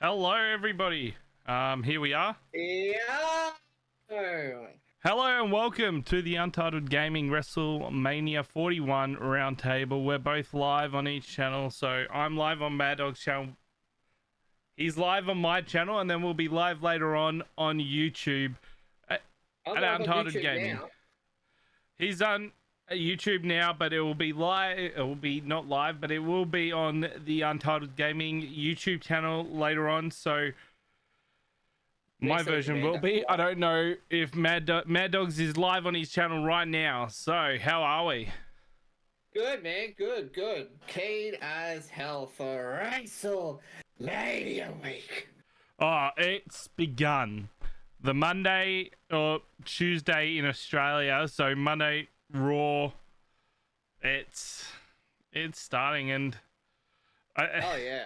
Hello, everybody. Here we are. Yeah. Hello and welcome to the Untitled Gaming WrestleMania 41 Roundtable. We're both live on each channel, so I'm live on Mad Dog's channel. He's live on my channel, and then we'll be live later on YouTube at Untitled Gaming. Now. He's on YouTube now, but it will be live. It will be not live, but it will be on the Untitled Gaming YouTube channel later on. So my version will be. I don't know if Mad Dogs is live on his channel right now. So how are we? Good, man. Good. Keen as hell for WrestleMania week. Oh, it's begun. The Monday or Tuesday in Australia. So Monday Raw. It's starting, and I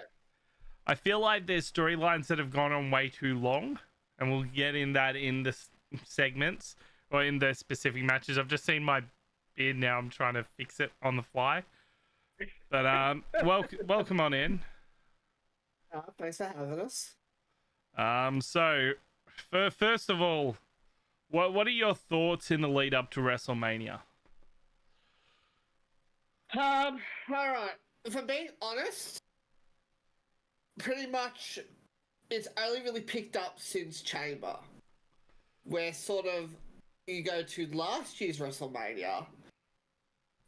feel like there's storylines that have gone on way too long, and we'll get in that in the segments or in the specific matches. I've just seen my beard now. I'm trying to fix it on the fly. But welcome on in. Thanks for having us. So first of all, what are your thoughts in the lead up to WrestleMania? All right. If I'm being honest, pretty much it's only really picked up since Chamber, where sort of you go to last year's WrestleMania,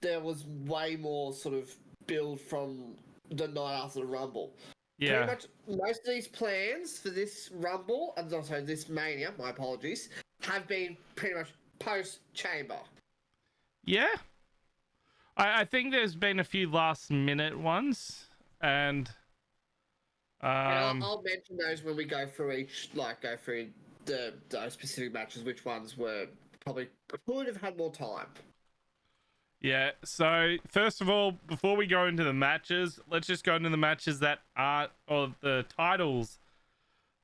there was way more sort of build from the night after the Rumble. Yeah. Pretty much most of these plans for this Rumble, and also this Mania, my apologies, have been pretty much post-Chamber. Yeah. I think there's been a few last minute ones, and I'll mention those when we go through those specific matches, which ones were probably could have had more time. Yeah, so first of all, before we go into the matches, let's just go into the matches that aren't, or the titles,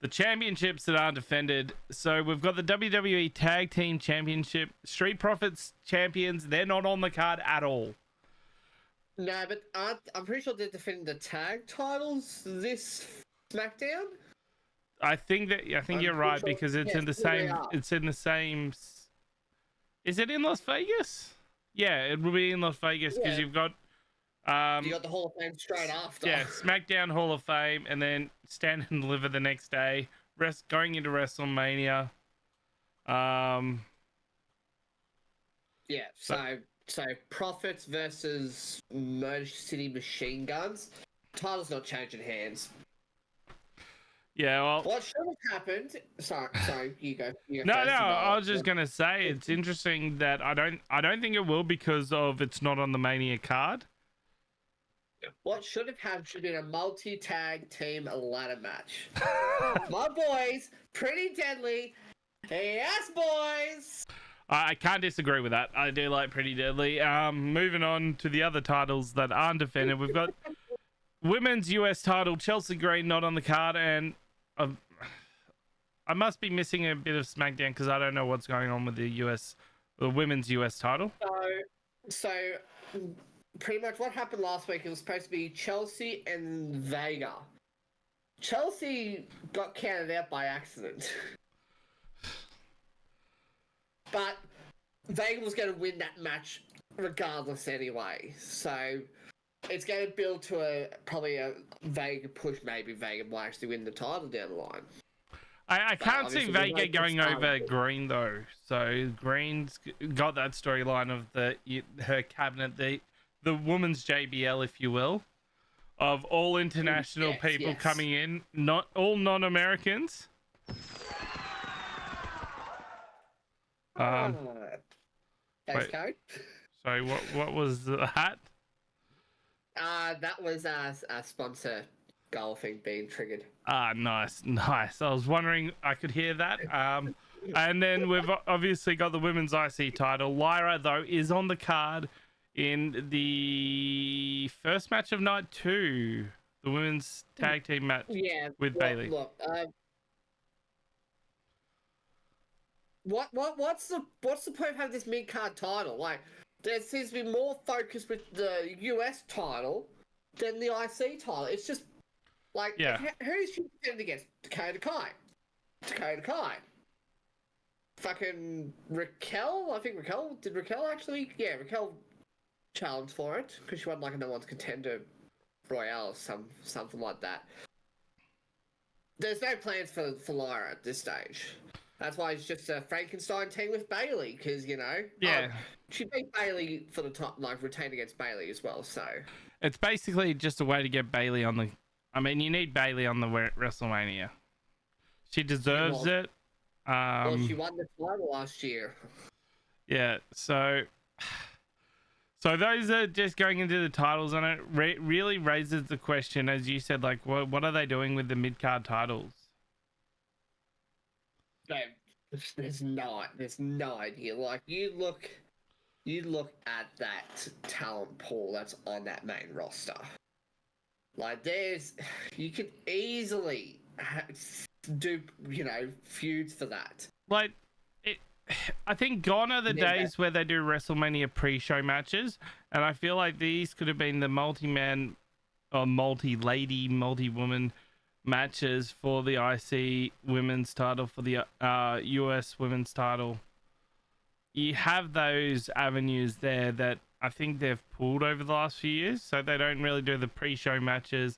the championships that aren't defended. So we've got the WWE Tag Team Championship, Street Profits champions. They're not on the card at all. No, but I'm pretty sure they're defending the tag titles this SmackDown. I think you're right, sure, because it's in the same. It's in the same. Is it in Las Vegas? Yeah, it will be in Las Vegas because you've got. You got the Hall of Fame straight after. Yeah, SmackDown Hall of Fame, and then Stand and Deliver the next day. Going into WrestleMania. Yeah. So Profits versus Motor City Machine Guns. Title's not changing hands. Yeah, well, what should have happened? Sorry, you go. No, I was just gonna say it's interesting that I don't think it will because of it's not on the Mania card. What should have happened should have been a multi-tag team ladder match. My boys, Pretty Deadly. Yes, boys. I can't disagree with that. I do like Pretty Deadly. Moving on to the other titles that aren't defended, we've got Women's US title, Chelsea Green not on the card, and I must be missing a bit of SmackDown because I don't know what's going on with the Women's US title. So pretty much what happened last week, it was supposed to be Chelsea and Vega. Chelsea got counted out by accident. But Vega was going to win that match regardless anyway. So it's going to build to probably a Vega push. Maybe Vega might actually win the title down the line. I can't see Vega going over Green though. So Green's got that storyline of her cabinet, the woman's JBL, if you will, of all international people coming in, not all non-Americans. Thanks, Cody. Sorry, what was that? That was a sponsor goal thing being triggered. Nice. I was wondering, I could hear that. And then we've obviously got the women's IC title. Lyra, though, is on the card in the first match of night 2, the women's tag team match with Bayley. Look, what's the point of having this mid card title? Like, there seems to be more focus with the US title than the IC title. It's just Like, Yeah. who's she contending against? Dakota Kai. Dakota Kai. Fucking Raquel? I think Raquel... Did Raquel actually... Yeah, Raquel challenged for it, because she won, like, a no one's contender royale or something like that. There's no plans for Lyra at this stage. That's why it's just a Frankenstein team with Bailey, because, you know... Yeah. She beat Bailey for the top, like, retained against Bailey as well, so... It's basically just a way to get Bailey on the... I mean, you need Bailey on the WrestleMania. She deserves it. Well, she won the title last year. Yeah, so those are just going into the titles, and it really raises the question, as you said, like, what are they doing with the mid-card titles? There's no idea. Like, you look at that talent pool that's on that main roster. Like, you can easily do, you know, feuds for that. Like, I think gone are the days where they do WrestleMania pre-show matches, and I feel like these could have been the multi-man or multi-lady, multi-woman matches for the IC women's title, for the US women's title. You have those avenues there that I think they've pulled over the last few years, so they don't really do the pre-show matches.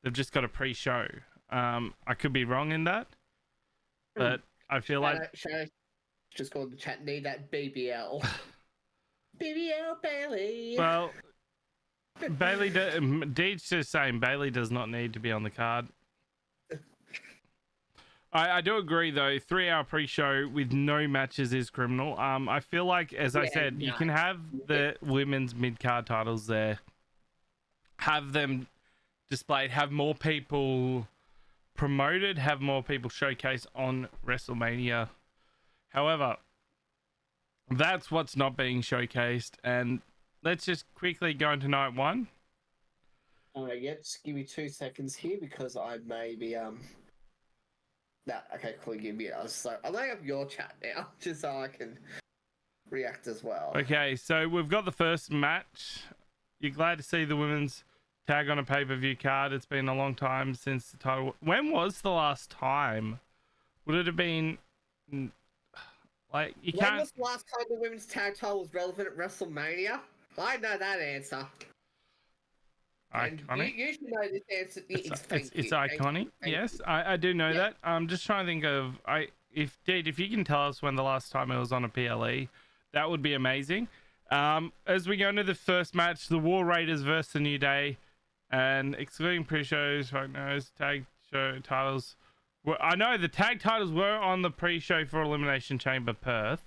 They've just got a pre-show. I could be wrong in that, but I feel like... Just called the chat, need that BBL. BBL Bailey. Well, Bailey, Deed's just saying Bailey does not need to be on the card. I do agree, though, 3-hour pre-show with no matches is criminal. I feel like, as I said, you can have the women's mid-card titles there, have them displayed, have more people promoted, have more people showcased on WrestleMania. However, that's what's not being showcased, and let's just quickly go into night one. Yeah, just give me 2 seconds here, because I may be okay, cool. Give me. I'll lay up your chat now, just so I can react as well. Okay, so we've got the first match. You're glad to see the women's tag on a pay-per-view card. It's been a long time since the title. When was the last time? Would it have been? Like, you can't... When was the last time the women's tag title was relevant at WrestleMania? I know that answer. Iconic. You should know this answer. It's iconic. Yes, I do know that. I'm just trying to think of... if you can tell us when the last time it was on a PLE, that would be amazing. As we go into the first match, the War Raiders versus the New Day, and excluding pre-shows, fuck knows, tag show titles... Well, I know the tag titles were on the pre-show for Elimination Chamber Perth.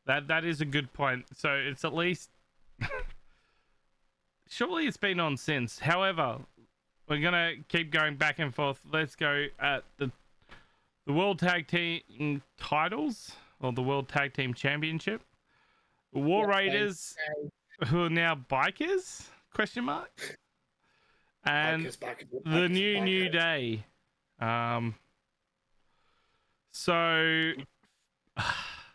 That is a good point. So it's at least... Surely it's been on since. However, we're going to keep going back and forth. Let's go at the World Tag Team titles, or the World Tag Team Championship. War Raiders, who are now bikers? Question mark. And the New Day. So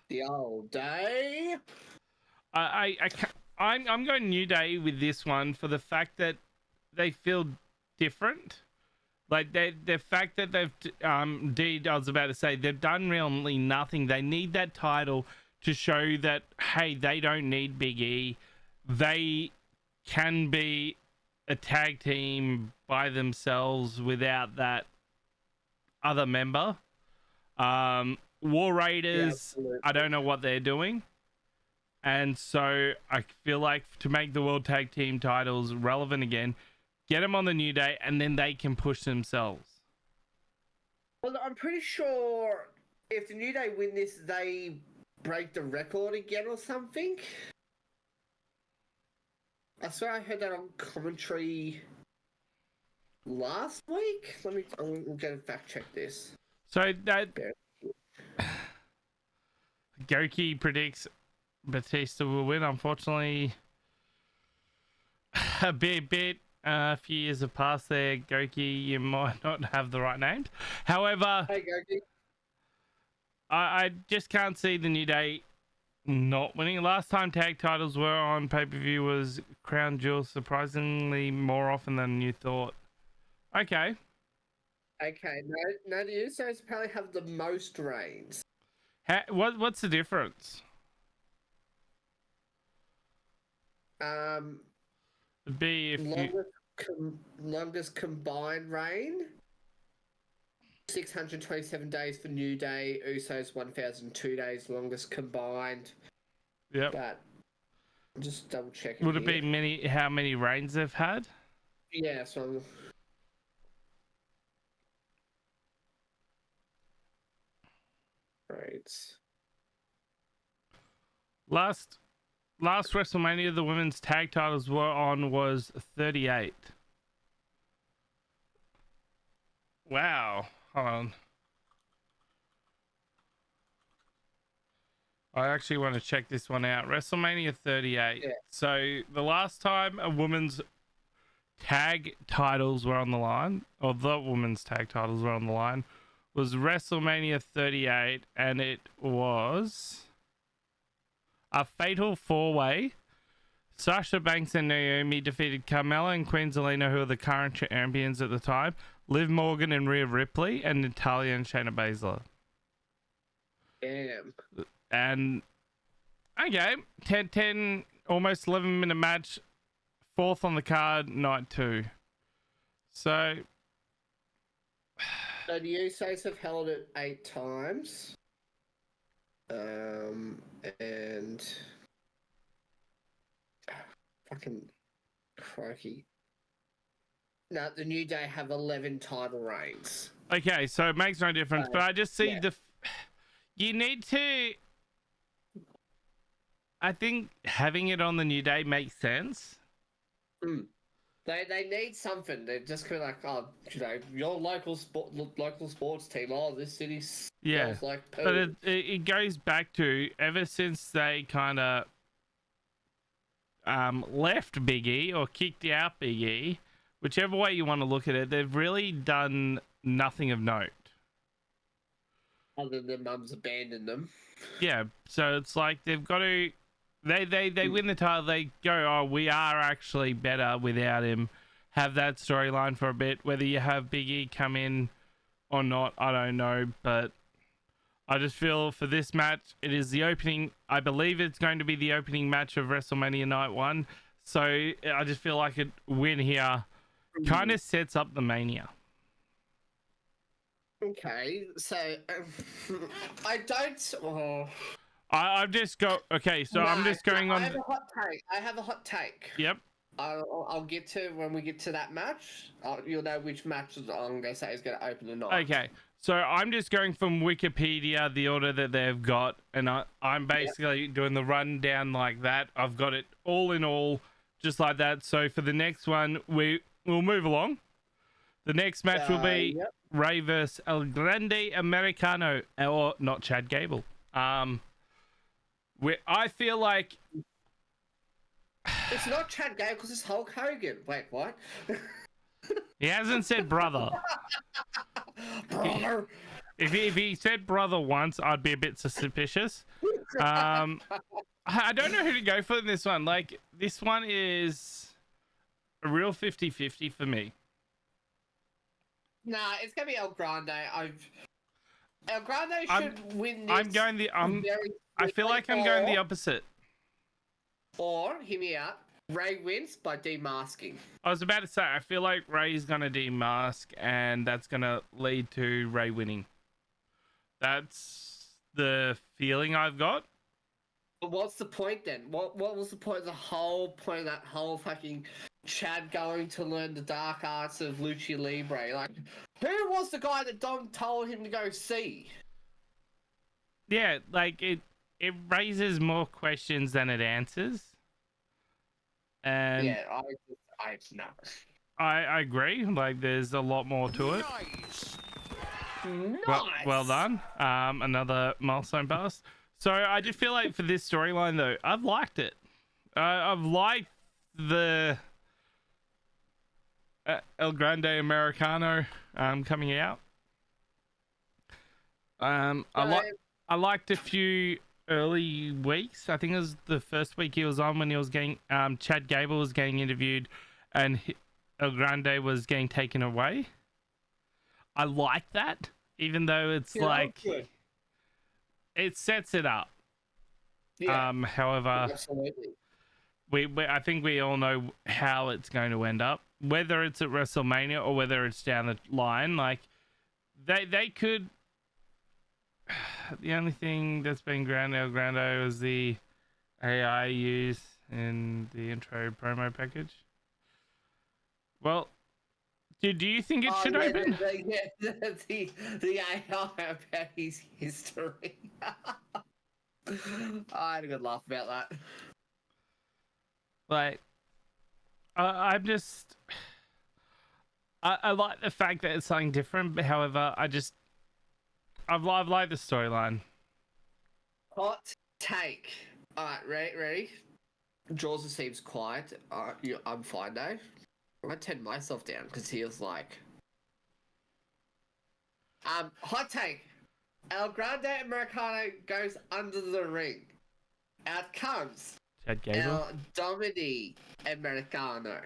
the old day. I'm going New Day with this one for the fact that they feel different. Like the fact that they've I was about to say they've done really nothing. They need that title to show that, hey, they don't need Big E. They can be a tag team by themselves without that other member. War Raiders, I don't know what they're doing. And so I feel like to make the World Tag Team titles relevant again, get them on the New Day, and then they can push themselves. Well, I'm pretty sure if the New Day win this, they break the record again or something. I swear I heard that on commentary last week. I'm going to fact check this. So that Goki predicts Batista will win. Unfortunately, a few years have passed there. Goki, you might not have the right names. However, hey Goki, I just can't see the New Day not winning. Last time tag titles were on pay-per-view was Crown Jewel, surprisingly more often than you thought. Okay. Okay, no, the Usos apparently have the most reigns. What's the difference? It'd be if longest combined reign. 627 days for New Day. Usos 1,002 days, longest combined. Yep. But I'm just double checking. Would it be how many reigns they've had? Yeah, so right. Last WrestleMania the women's tag titles were on was 38. Wow. Hold on. I actually want to check this one out. WrestleMania 38. Yeah. So the last time a woman's tag titles were on the line, or the women's tag titles were on the line, was WrestleMania 38, and it was a fatal four-way. Sasha Banks and Naomi defeated Carmella and Queen Zelina, who are the current champions at the time, Liv Morgan and Rhea Ripley, and Natalya and Shayna Baszler. Damn. And okay, 10 almost 11-minute match, fourth on the card, night 2. So the Usos have held it 8 times. And fucking crikey. No, the New Day have 11 title reigns. okay, so it makes no difference, but I just see you need to. I think having it on the New Day makes sense. They need something. They're just kind of like, oh, you know, your local sports team. Oh, this city smells like poo. But it goes back to ever since they kind of left Big E or kicked out Big E, whichever way you want to look at it, they've really done nothing of note. Other than Mum's abandoned them. Yeah, so it's like they've got to. They win the title. They go, oh, we are actually better without him. Have that storyline for a bit. Whether you have Big E come in or not, I don't know. But I just feel for this match, it is the opening. I believe it's going to be the opening match of WrestleMania Night 1. So I just feel like a win here kind of sets up the Mania. Okay, so I don't. Oh. I've just got okay. So I'm just going on. I have a hot take. I have a hot take. Yep. I'll get to when we get to that match. You'll know which match I'm going to say is going to open the night. Okay, so I'm just going from Wikipedia, the order that they've got, and I'm basically doing the rundown like that. I've got it all in all, just like that. So for the next one, we'll move along. The next match will be Ray vs El Grande Americano, or not Chad Gable. I feel like it's not Chad Gable because it's Hulk Hogan. Wait, what? He hasn't said brother. Brother. If he said brother once, I'd be a bit suspicious. I don't know who to go for in this one. Like, this one is a real 50-50 for me. Nah, it's gonna be El Grande. El Grande should win this. I feel like I'm going the opposite. Or, hear me out, Ray wins by demasking. I was about to say, I feel like Ray's going to demask, and that's going to lead to Ray winning. That's the feeling I've got. But what's the point then? What was the point? The whole point of that whole fucking Chad going to learn the dark arts of Lucha Libre? Like, who was the guy that Dom told him to go see? Yeah, like it raises more questions than it answers. And yeah, I agree. Like, there's a lot more to it. Nice. Well done. Another milestone pass. So I just feel like for this storyline, though, I've liked it. I've liked the El Grande Americano coming out. I liked a few early weeks. I think it was the first week he was on when he was getting Chad Gable was getting interviewed, and El Grande was getting taken away. I like that, even though it's it sets it up. Yeah. However, Absolutely. we I think we all know how it's going to end up, whether it's at WrestleMania or whether it's down the line. Like they could. The only thing that's been El Grande was the AI used in the intro promo package. Well, do you think it should open? The AI about his history. I had a good laugh about that. Like, I'm just. I like the fact that it's something different, but however, I've liked the storyline. Hot take. Alright, ready? Drawza seems quiet. I'm fine, Dave. I turned myself down because he was like, hot take. El Grande Americano goes under the ring. Out comes Chad Gable. El Domini Americano.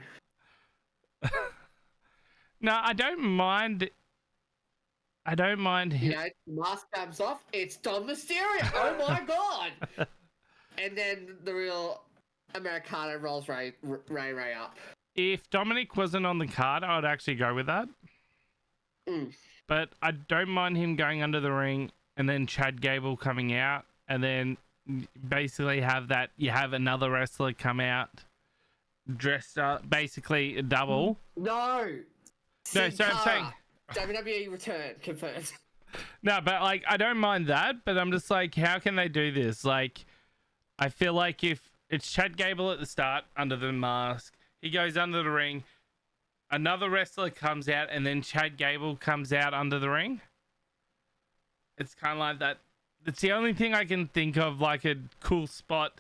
No, I don't mind. I don't mind him. You know, mask comes off. It's Dom Mysterio. Oh my god! And then the real Americano rolls Ray up. If Dominic wasn't on the card, I would actually go with that. But I don't mind him going under the ring and then Chad Gable coming out and then basically have that. You have another wrestler come out dressed up, basically a double. No, so I'm saying WWE return confirmed. No, but like I don't mind that, but I'm just like, how can they do this? Like, I feel like if it's Chad Gable at the start under the mask, he goes under the ring, another wrestler comes out, and then Chad Gable comes out under the ring. It's kind of like that. It's the only thing I can think of, like a cool spot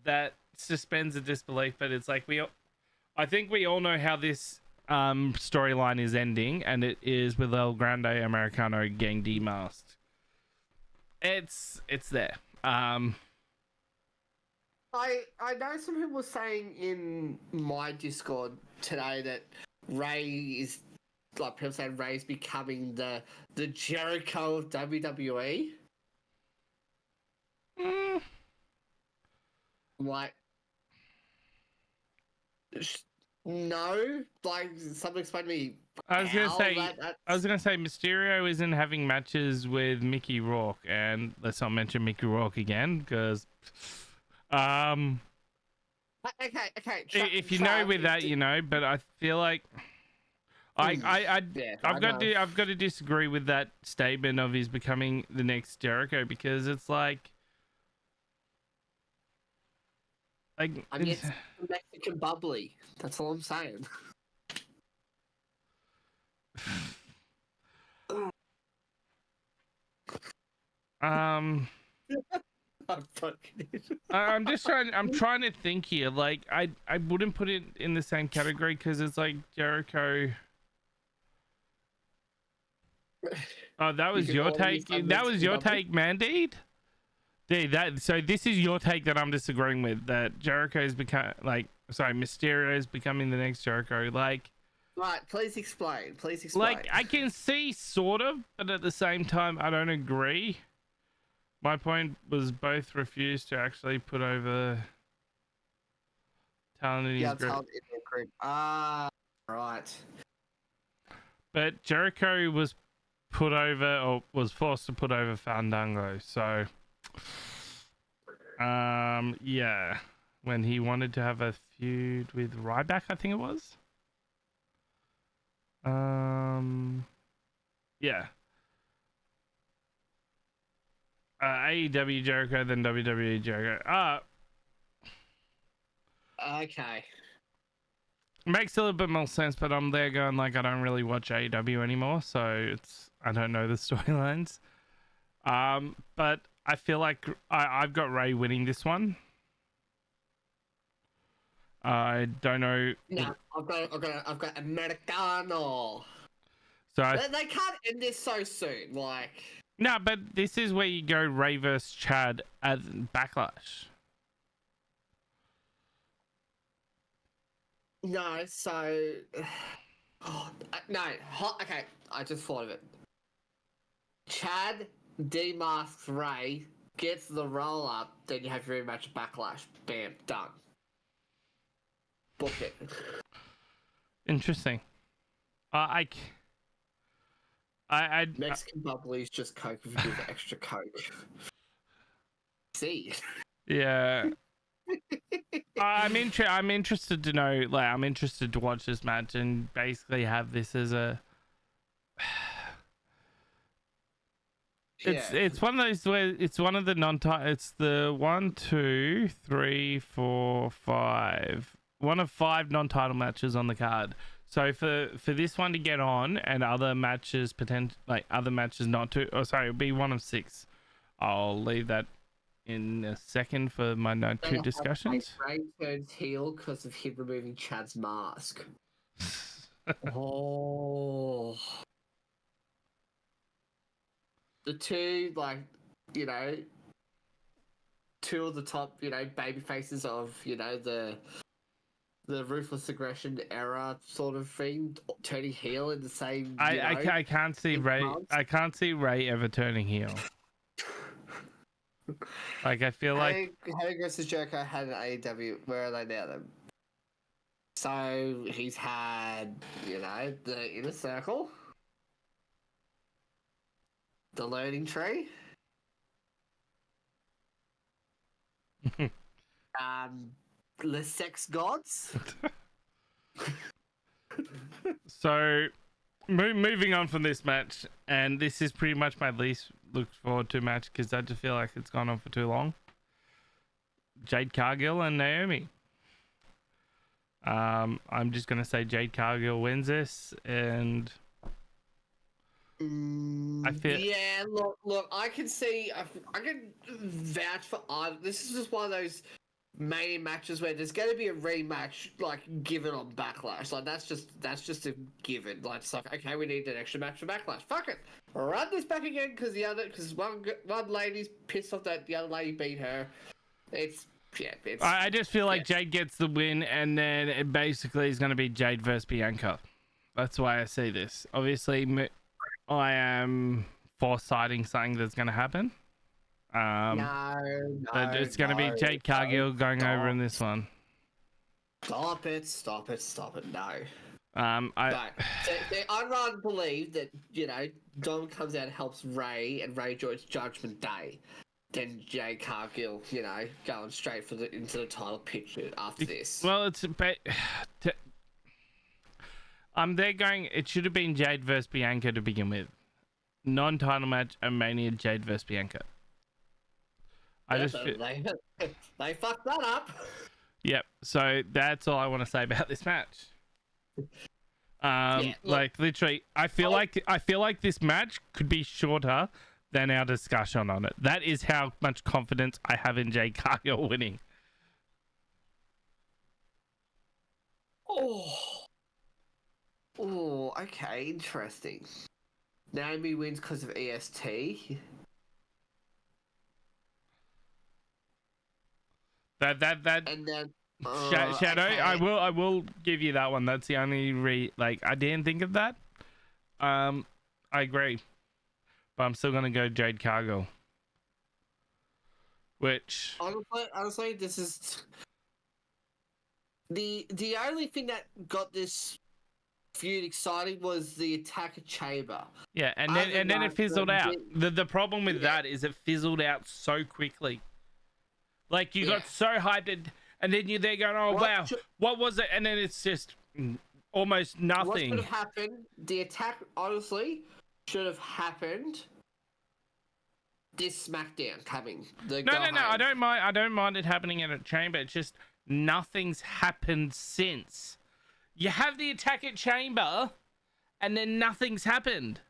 that suspends the disbelief. But it's like I think we all know how this storyline is ending, and it is with El Grande Americano getting demasked. It's there. I know some people were saying in my Discord today that Ray is, like people saying Ray's becoming the Jericho of WWE. Like, no, like something explained to me. I was gonna say Mysterio isn't having matches with Mickey Rourke, and let's not mention Mickey Rourke again, because okay. If you know with that, you know. But I feel like I've got to disagree with that statement of he's becoming the next Jericho, because it's like I mean, it's Mexican bubbly. That's all I'm saying. I'm trying to think here. Like I wouldn't put it in the same category, because it's like Jericho. Oh, that was your take. That was your take, Mandeed. So this is your take that I'm disagreeing with. That Jericho's Mysterio's becoming the next Jericho. Like, right? Please explain. Like, I can see sort of, but at the same time, I don't agree. My point was both refused to actually put over talent in his group. Right. But Jericho was put over, or was forced to put over Fandango. So, yeah, when he wanted to have a feud with Ryback, I think it was. Yeah. AEW Jericho, then WWE Jericho. Okay. Makes a little bit more sense, but I'm there going like, I don't really watch AEW anymore, so I don't know the storylines. But I feel like I've got Ray winning this one. I don't know. No, I've got Americano. So they can't end this so soon. Like, No, but this is where you go Ray versus Chad at Backlash. No, so oh, no. Okay, I just thought of it. Chad demasks Ray, gets the roll up, then you have your rematch at Backlash. Bam, done. Book it. Interesting. Mexican bubbly is just Coke with a bit of extra Coke. See. Yeah. I'm interested to know. Like, I'm interested to watch this match and basically have this as a. It's one of those where it's one of the it's the 1, 2, 3, 4, 5. One of 5 non-title matches on the card. So for this one to get on and other matches other matches not to, it'll be one of 6. I'll leave that in a second for my note 2 discussions. Ray turns heel because of him removing Chad's mask. Oh. The two, two of the top, baby faces of, the ruthless aggression era sort of thing, turning heel in the same. I can't see Ray. months. I can't see Ray ever turning heel. Like, I feel like Hogan versus Jericho had an AEW. Where are they now then? So he's had, the Inner Circle, the Learning Tree, the Sex Gods. So, moving on from this match, and this is pretty much my least looked forward to match because I just feel like it's gone on for too long. Jade Cargill and Naomi. I'm just gonna say Jade Cargill wins this, and I feel. Yeah, look. I can see. I can vouch for either. This is just one of those main matches where there's going to be a rematch, given on Backlash. That's just a given. It's like, okay, we need an extra match for Backlash. Fuck it, run this back again because one lady's pissed off that the other lady beat her. I just feel like Jade gets the win, and then it basically is going to be Jade versus Bianca. That's why I see this. Obviously, I am foresighting something that's going to happen. But it's going to be Jade Cargill going over in this one. Stop it! No. I'd rather believe that Dom comes out and helps Ray, and Ray joins Judgment Day, than Jade Cargill, going straight into the title picture after this. Well, they're going. It should have been Jade versus Bianca to begin with. Non-title match and Mania, Jade versus Bianca. They fucked that up. Yep. So that's all I want to say about this match. Literally, I feel like this match could be shorter than our discussion on it. That is how much confidence I have in Jade Cargill winning. Oh, okay, interesting. Naomi wins because of EST. And then Shadow, okay. I will give you that one. That's the only I didn't think of that. I agree, but I'm still gonna go Jade Cargill. Which honestly, this is the only thing that got this feud exciting was the Attacker Chamber. Yeah, and then it fizzled out. The problem with that is it fizzled out so quickly. Like, you got so hyped, and then you're there going, "Oh wow, what was it?" And then it's just almost nothing. What should have happened? The attack, honestly, should have happened. This SmackDown coming. No. I don't mind it happening in a chamber. It's just nothing's happened since. You have the attack at Chamber, and then nothing's happened.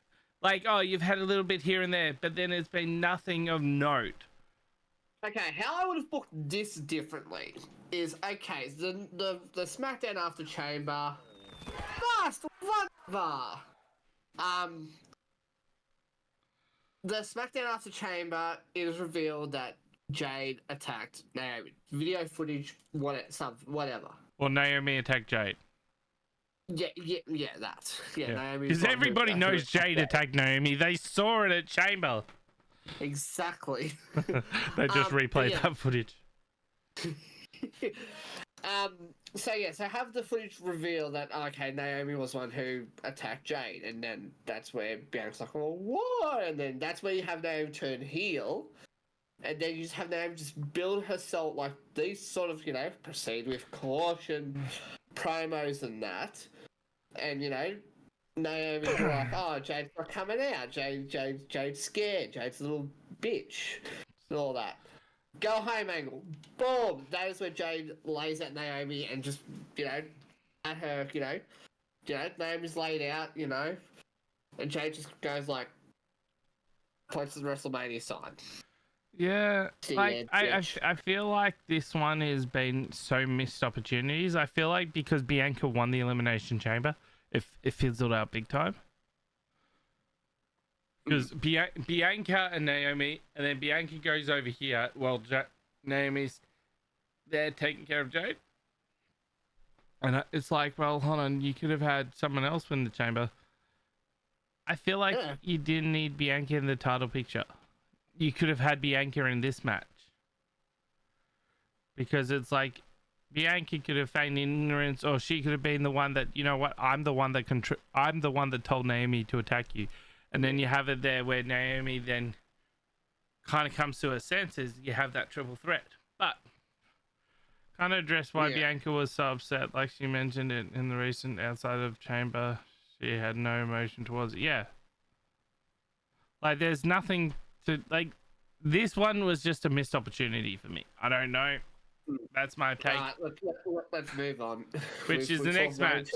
Like, oh, you've had a little bit here and there, but then it's been nothing of note. Okay, how I would have booked this differently is, okay, the SmackDown after Chamber, fast, whatever. the SmackDown after Chamber, it was revealed that Jade attacked Naomi. Video footage, whatever. Or Naomi attacked Jade. Yeah, that. Yeah, Yeah. Naomi. Because everybody knows Jade attacked Naomi. They saw it at Chamber. Exactly. They just replayed that footage. So have the footage reveal that Naomi was one who attacked Jade, and then that's where Bianca's like, well, what? And then that's where you have Naomi turn heel, and then you just have Naomi just build herself like these sort of proceed with caution promos and that, and Naomi's like, oh, Jade's not coming out. Jade's scared. Jade's a little bitch, and all that. Go home angle. Boom. That is where Jade lays at Naomi and just, at her, Naomi's laid out, and Jade just goes like, points to the WrestleMania sign. Yeah, like I feel like this one has been so missed opportunities. I feel like because Bianca won the Elimination Chamber, it fizzled out big time. Because Bianca and Naomi, and then Bianca goes over here. Well, Naomi's there taking care of Jade. And it's like, well, hold on, you could have had someone else win the chamber. I feel like you didn't need Bianca in the title picture. You could have had Bianca in this match. Because it's like, Bianca could have feigned ignorance, or she could have been the one that, you know what, I'm the one that told Naomi to attack you. And then you have it there where Naomi then kind of comes to her senses. You have that triple threat. But kind of address why Bianca was so upset. Like she mentioned it in the recent Outside of Chamber. She had no emotion towards it. Yeah. Like there's nothing to... Like this one was just a missed opportunity for me. I don't know. That's my take. Let's move on. Which is the next match.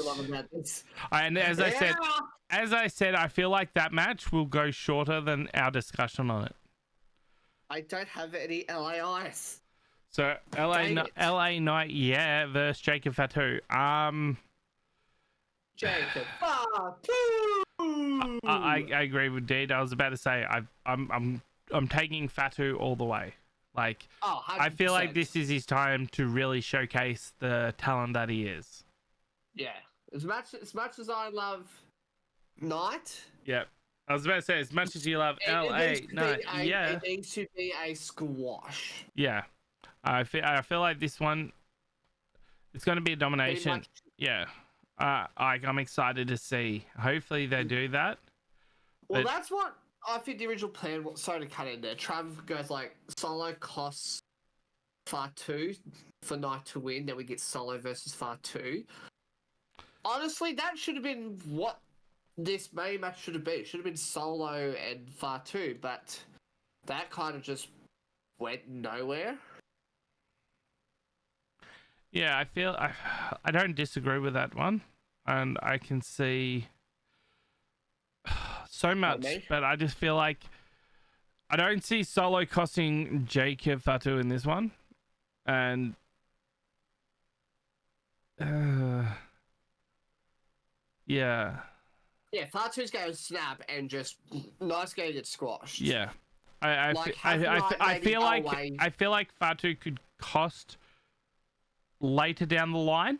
And as I said, I feel like that match will go shorter than our discussion on it. I don't have any LAIs. So LA Knight, versus Jacob Fatu. Jacob Fatu. I agree with Deed. I was about to say I'm taking Fatu all the way. Like, I feel like this is his time to really showcase the talent that he is. Yeah. As much as I love Knight. Yep. I was about to say, as much as you love LA Knight, it needs to be a squash. Yeah. I feel like this one, it's going to be a domination. Yeah. I'm excited to see. Hopefully they do that. Well, that's what I think the original plan was. Sorry to cut in there. Trav goes like, Solo costs Fatu for Knight to win. Then we get Solo versus Fatu. Honestly, that should have been what this main match should have been. It should have been Solo and Fatu, but that kind of just went nowhere. Yeah, I feel I don't disagree with that one, and I can see so much, but I just feel like I don't see Solo costing Jacob Fatu in this one, and yeah, Fatu's going to snap and just Knight's going to get squashed. Yeah, I feel like Fatu could cost later down the line.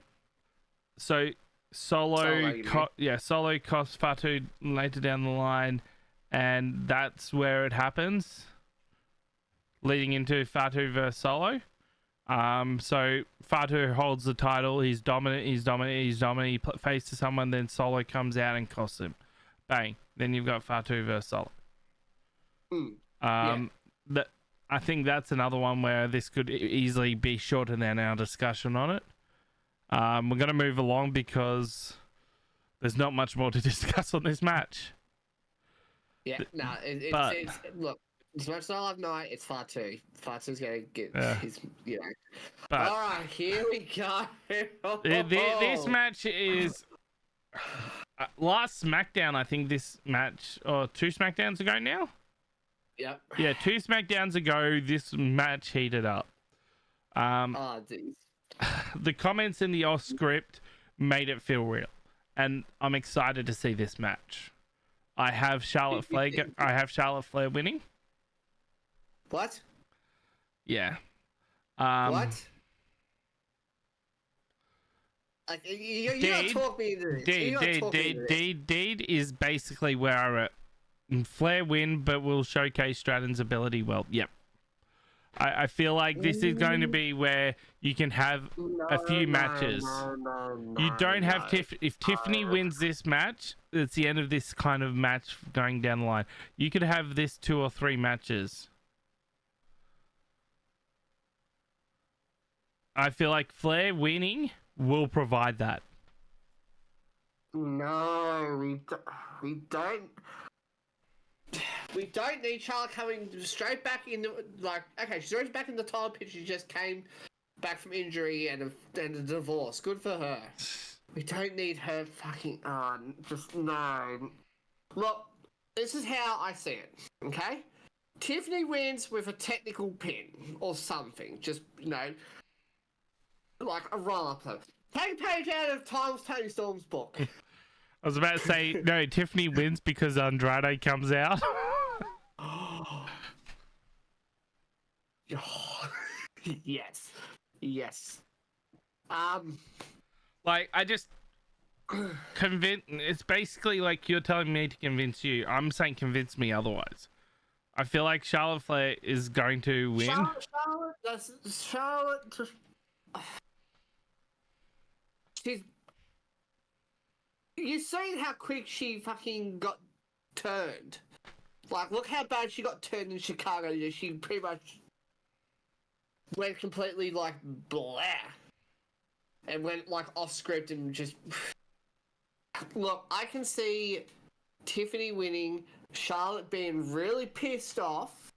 So Solo costs Fatu later down the line, and that's where it happens, leading into Fatu versus Solo. So Fatu holds the title. He's dominant. He faces someone, then Solo comes out and costs him. Bang. Then you've got Fatu versus Solo. I think that's another one where this could easily be shorter than our discussion on it. We're going to move along because there's not much more to discuss on this match. Yeah, look, as much as I love Knight, it's Fatu. Fatu's going to get his, But, all right, here we go. This match is... last SmackDown, I think this match, or 2 SmackDowns ago now? Yep. Yeah, 2 SmackDowns ago, this match heated up. The comments in the off script made it feel real, and I'm excited to see this match. I have Charlotte Flair. I have Charlotte Flair winning. What? Yeah. What? Like, you gotta talk me into this. You gotta talk me into this. Deed is basically where I'm at. Flair win, but will showcase Stratton's ability well. Yep. I feel like this is going to be where you can have a few matches. You don't have if Tiffany wins this match, it's the end of this kind of match going down the line. You could have this 2 or 3 matches. I feel like Flair winning will provide that. No, we don't. We don't need Charlotte coming straight back in the, like, okay, she's already back in the title picture. She just came back from injury and a divorce. Good for her. We don't need her fucking, just no. Look, this is how I see it, okay? Tiffany wins with a technical pin or something. Just, like a roll-up. Take a page out of Tony Storm's book. I was about to say, no, Tiffany wins because Andrade comes out. Yes. Like, I just it's basically like you're telling me to convince you. I'm saying convince me otherwise. I feel like Charlotte Flair is going to win. Charlotte just... You've seen how quick she fucking got turned. Like, look how bad she got turned in Chicago. She pretty much went completely, like, blah. And went, like, off script and just... Look, I can see Tiffany winning, Charlotte being really pissed off,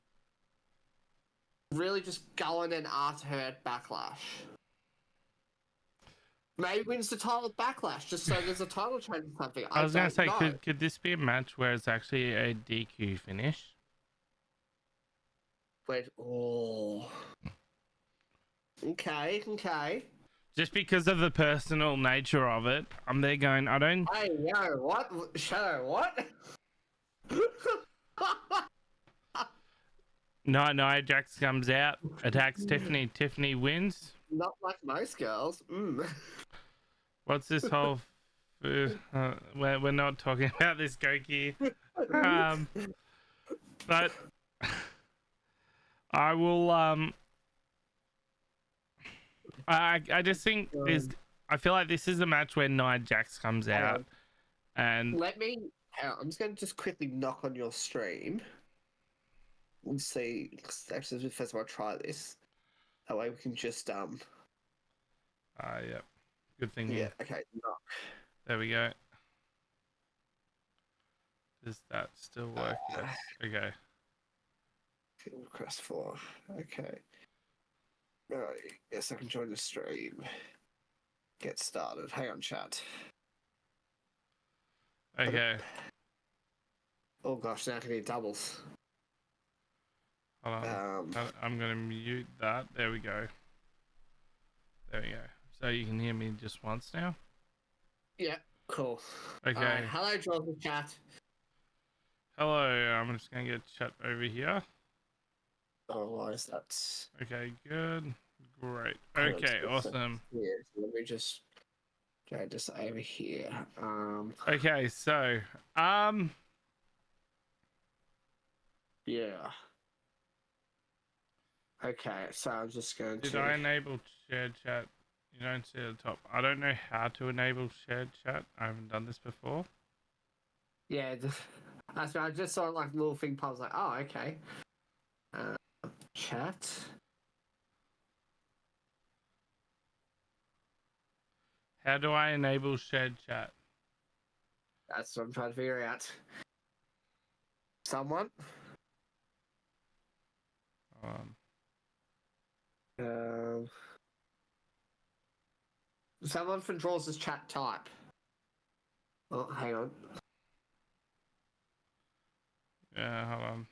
really just going and after her at Backlash. Maybe wins the title at Backlash, just so there's a title change or something. I was going to say, could this be a match where it's actually a DQ finish? Wait, oh. Okay. Just because of the personal nature of it, I'm there going, I don't... Hey, yo, what? Shadow, what? No, Jax comes out, attacks Tiffany. Tiffany wins. Not like most girls. What's this whole... we're not talking about this, Goki. But I will... I just think there's... I feel like this is a match where Nia Jax comes out. And... I'm just going to just quickly knock on your stream. And see... Actually, first of all, try this. That way we can just... yeah. Good thing. Yeah, okay, knock. There we go. Does that still work? Yes. Okay. Request 4. Okay. Right. Yes, I can join the stream. Get started. Hang on, chat. Okay. Oh gosh, now I can hear doubles. Hold on. I'm going to mute that. There we go. There we go. So you can hear me just once now? Yeah, cool. Okay. Hello, Drawza chat. Hello, I'm just going to get chat over here. Otherwise, that's... Okay, good. Great. Okay, awesome. Yeah, so let me just go just over here. Okay, so, yeah. Okay, so I'm just going to... Did I enable shared chat? You don't see at the top. I don't know how to enable shared chat. I haven't done this before. Yeah, that's right. I just saw like little thing pop. I was like, oh, okay. Chat. How do I enable shared chat? That's what I'm trying to figure out. Someone? Someone from Drawza's chat type. Oh, hang on. Yeah, hold on.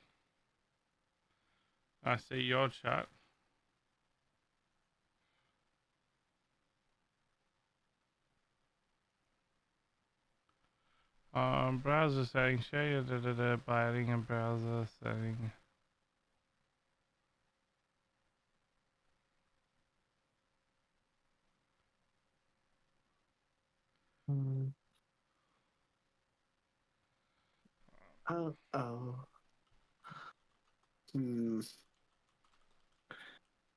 I see your chat. Browser settings. Show you by adding a browser setting. Oh.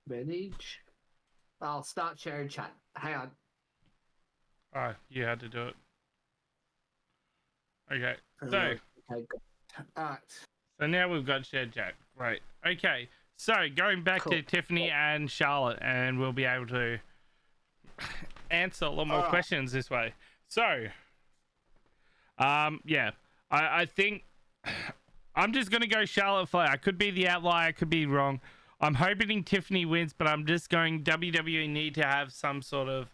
Manage. I'll start sharing chat. Hang on. Oh, you had to do it. Okay. So, Okay, good. Alright. so now we've got shared chat. Right. Okay. So going back to Tiffany and Charlotte, and we'll be able to answer a lot more questions this way. So, yeah, I think I'm just gonna go Charlotte Flair. I could be the outlier, I could be wrong. I'm hoping Tiffany wins, but I'm just going WWE need to have some sort of,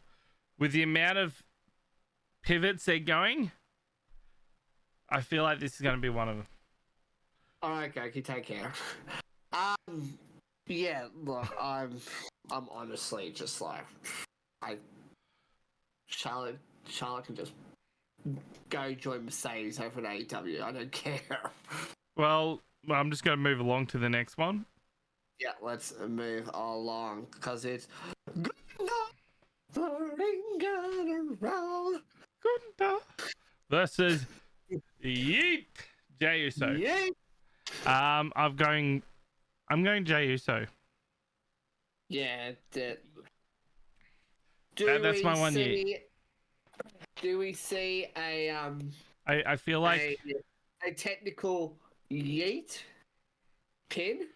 with the amount of pivots they're going, I feel like this is going to be one of them. Alright, okay, take care. Yeah, look, I'm honestly just like, Charlotte can just go join Mercedes over at AEW. I don't care. Well, I'm just going to move along to the next one. Yeah, let's move along because it's versus Yeet Jey Uso. Yeet. I'm going Jey Uso. Yeah, that's my one yeet. Do we see a I feel like a technical yeet pin?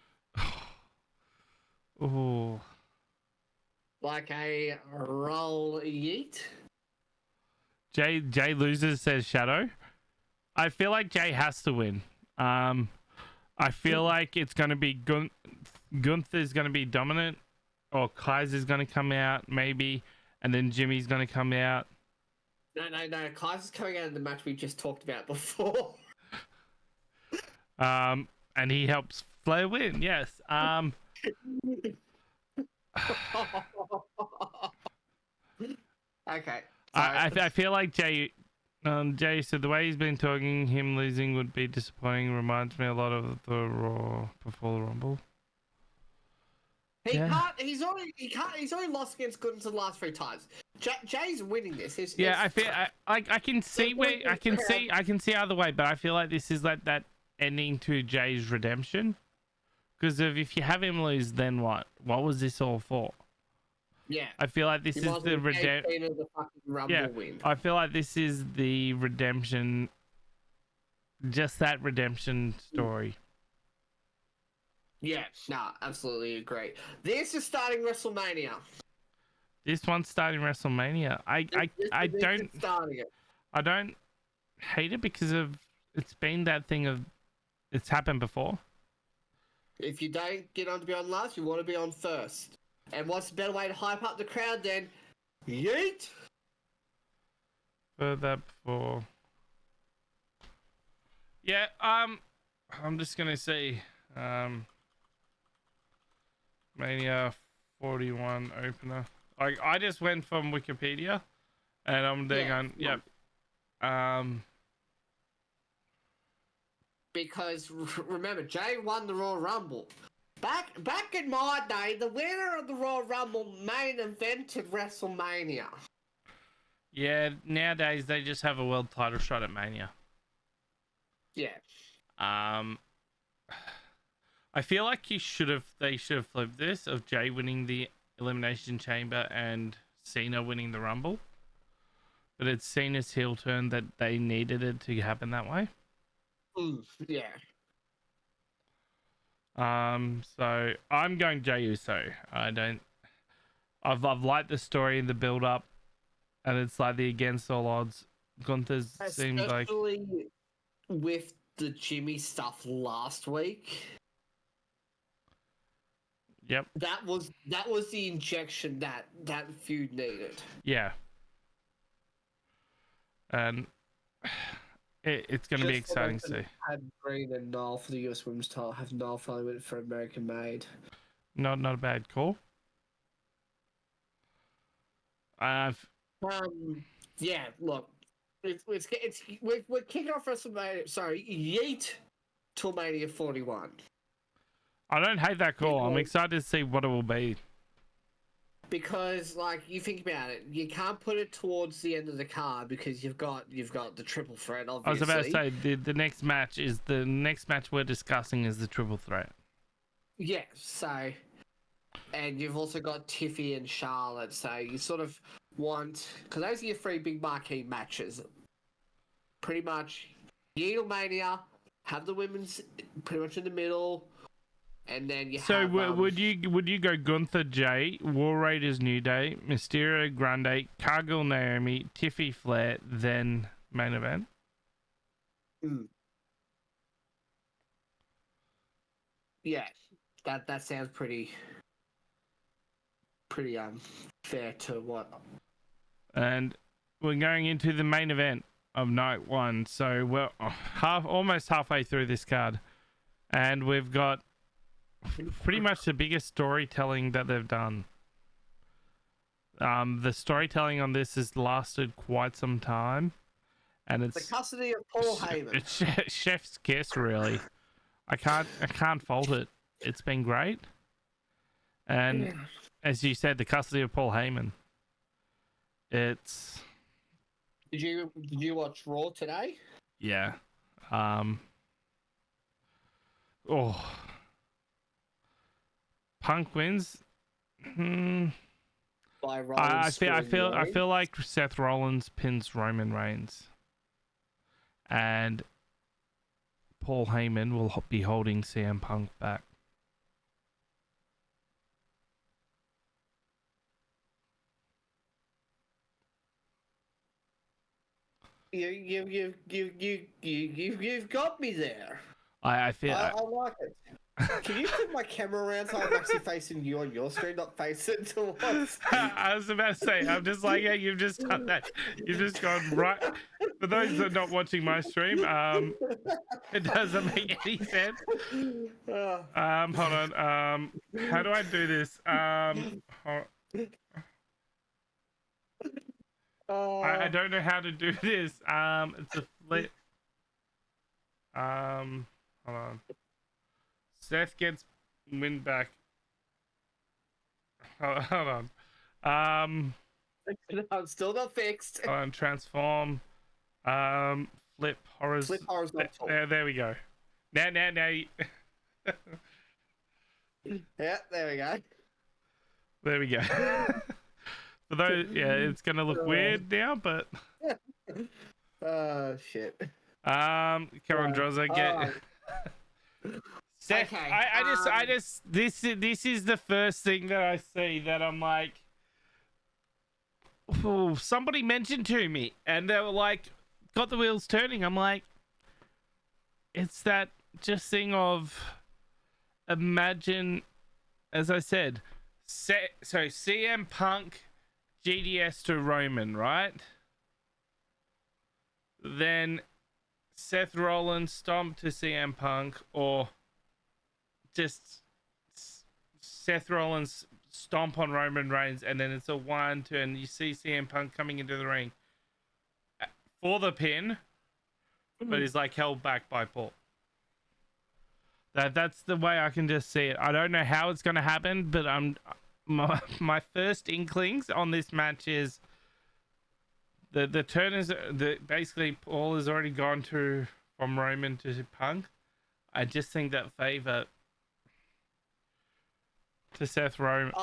Ooh. Like a roll yeet? Jay loses, says Shadow. I feel like Jay has to win. I feel like it's going to be Gunther's going to be dominant, or Kaiser's going to come out maybe, and then Jimmy's going to come out. No. Kaiser's coming out of the match we just talked about before. And he helps Flair win. Yes. Okay. I feel like Jay said the way he's been talking, him losing would be disappointing. Reminds me a lot of the Raw before the Rumble. He's only lost against Gooden the last 3 times. Jay's winning this. I feel I can see where I can see either way, but I feel like this is like that ending to Jay's redemption. Because if you have him lose, then what? What was this all for? Yeah. I feel like this is the redemption. Yeah. Win. I feel like this is the redemption. Just that redemption story. Yeah, absolutely agree. This is starting WrestleMania. This one's starting WrestleMania. I don't hate it because it's been that thing of it's happened before. If you don't get on to be on last, you want to be on first. And what's a better way to hype up the crowd than yeet? Heard that before. Yeah, I'm just gonna say Mania 41 opener. Like I just went from Wikipedia and I'm there going, yep. Because remember, Jay won the Royal Rumble. Back in my day, the winner of the Royal Rumble main evented WrestleMania. Yeah, nowadays they just have a world title shot at Mania. Yeah. I feel like they should have flipped this of Jay winning the Elimination Chamber and Cena winning the Rumble. But it's Cena's heel turn that they needed it to happen that way. Yeah. So I'm going Jey Uso. I've liked the story and the build up, and it's like the against all odds. Gunther's seemed like, especially with the Jimmy stuff last week. Yep. That was the injection that feud needed. Yeah. And it's going to be exciting to see. Had Green and Noel for the US Women's title. Have Noel finally win it for American Made. Not a bad call. Yeah, look, we're kicking off WrestleMania. Sorry, Yeet till Mania 41. I don't hate that call. I'm Because- excited to see what it will be. Because, like, you think about it, you can't put it towards the end of the card because you've got the triple threat. Obviously, I was about to say the next match we're discussing is the triple threat. Yeah. So, and you've also got Tiffy and Charlotte. So you sort of want, because those are your three big marquee matches. Pretty much, Mania, have the women's pretty much in the middle. And then you So have. would you go Gunther Jay, War Raiders New Day, Mysterio Grande, Cargill Naomi, Tiffy Flair, then main event? Yeah, that sounds pretty fair to what. And we're going into the main event of night one. So we're almost halfway through this card, and we've got pretty much the biggest storytelling that they've done. The storytelling on this has lasted quite some time, and it's The custody of Paul Heyman. It's chef's kiss, really. I can't fault it. It's been great, and as you said, the custody of Paul Heyman. It's. Did you watch Raw today? Yeah. Punk wins. By I Rollins. feel like Seth Rollins pins Roman Reigns, and Paul Heyman will be holding CM Punk back. You've got me there. I feel. I like it. Can you flip my camera around so I'm actually facing you on your screen, not facing towards? I was about to say, I'm just like, yeah, you've just done that. You've just gone right. For those that are not watching my stream, it doesn't make any sense. Hold on. How do I do this? I don't know how to do this. It's a flip. Hold on. Seth gets win back. Hold on. I'm still not fixed. Transform. Flip horizontal. Flip horizontal. There we go. Now. Yeah, there we go. There we go. For those, yeah, it's gonna look weird now, but. Oh shit. Come on, Drawza, get. Seth, Okay, I just this is the first thing that I see that I'm like, oh, somebody mentioned to me, and they were like, got the wheels turning. I'm like, it's that just thing of, imagine, as I said, so CM Punk, GDS to Roman, right? Then Seth Rollins stomp to CM Punk, or just Seth Rollins stomp on Roman Reigns, and then it's a 1-2, and you see CM Punk coming into the ring for the pin, but he's like held back by Paul. That's the way I can just see it. I don't know how it's going to happen, but my first inklings on this match is the turn is basically Paul has already gone from Roman to Punk. I just think that favor to Seth Rollins.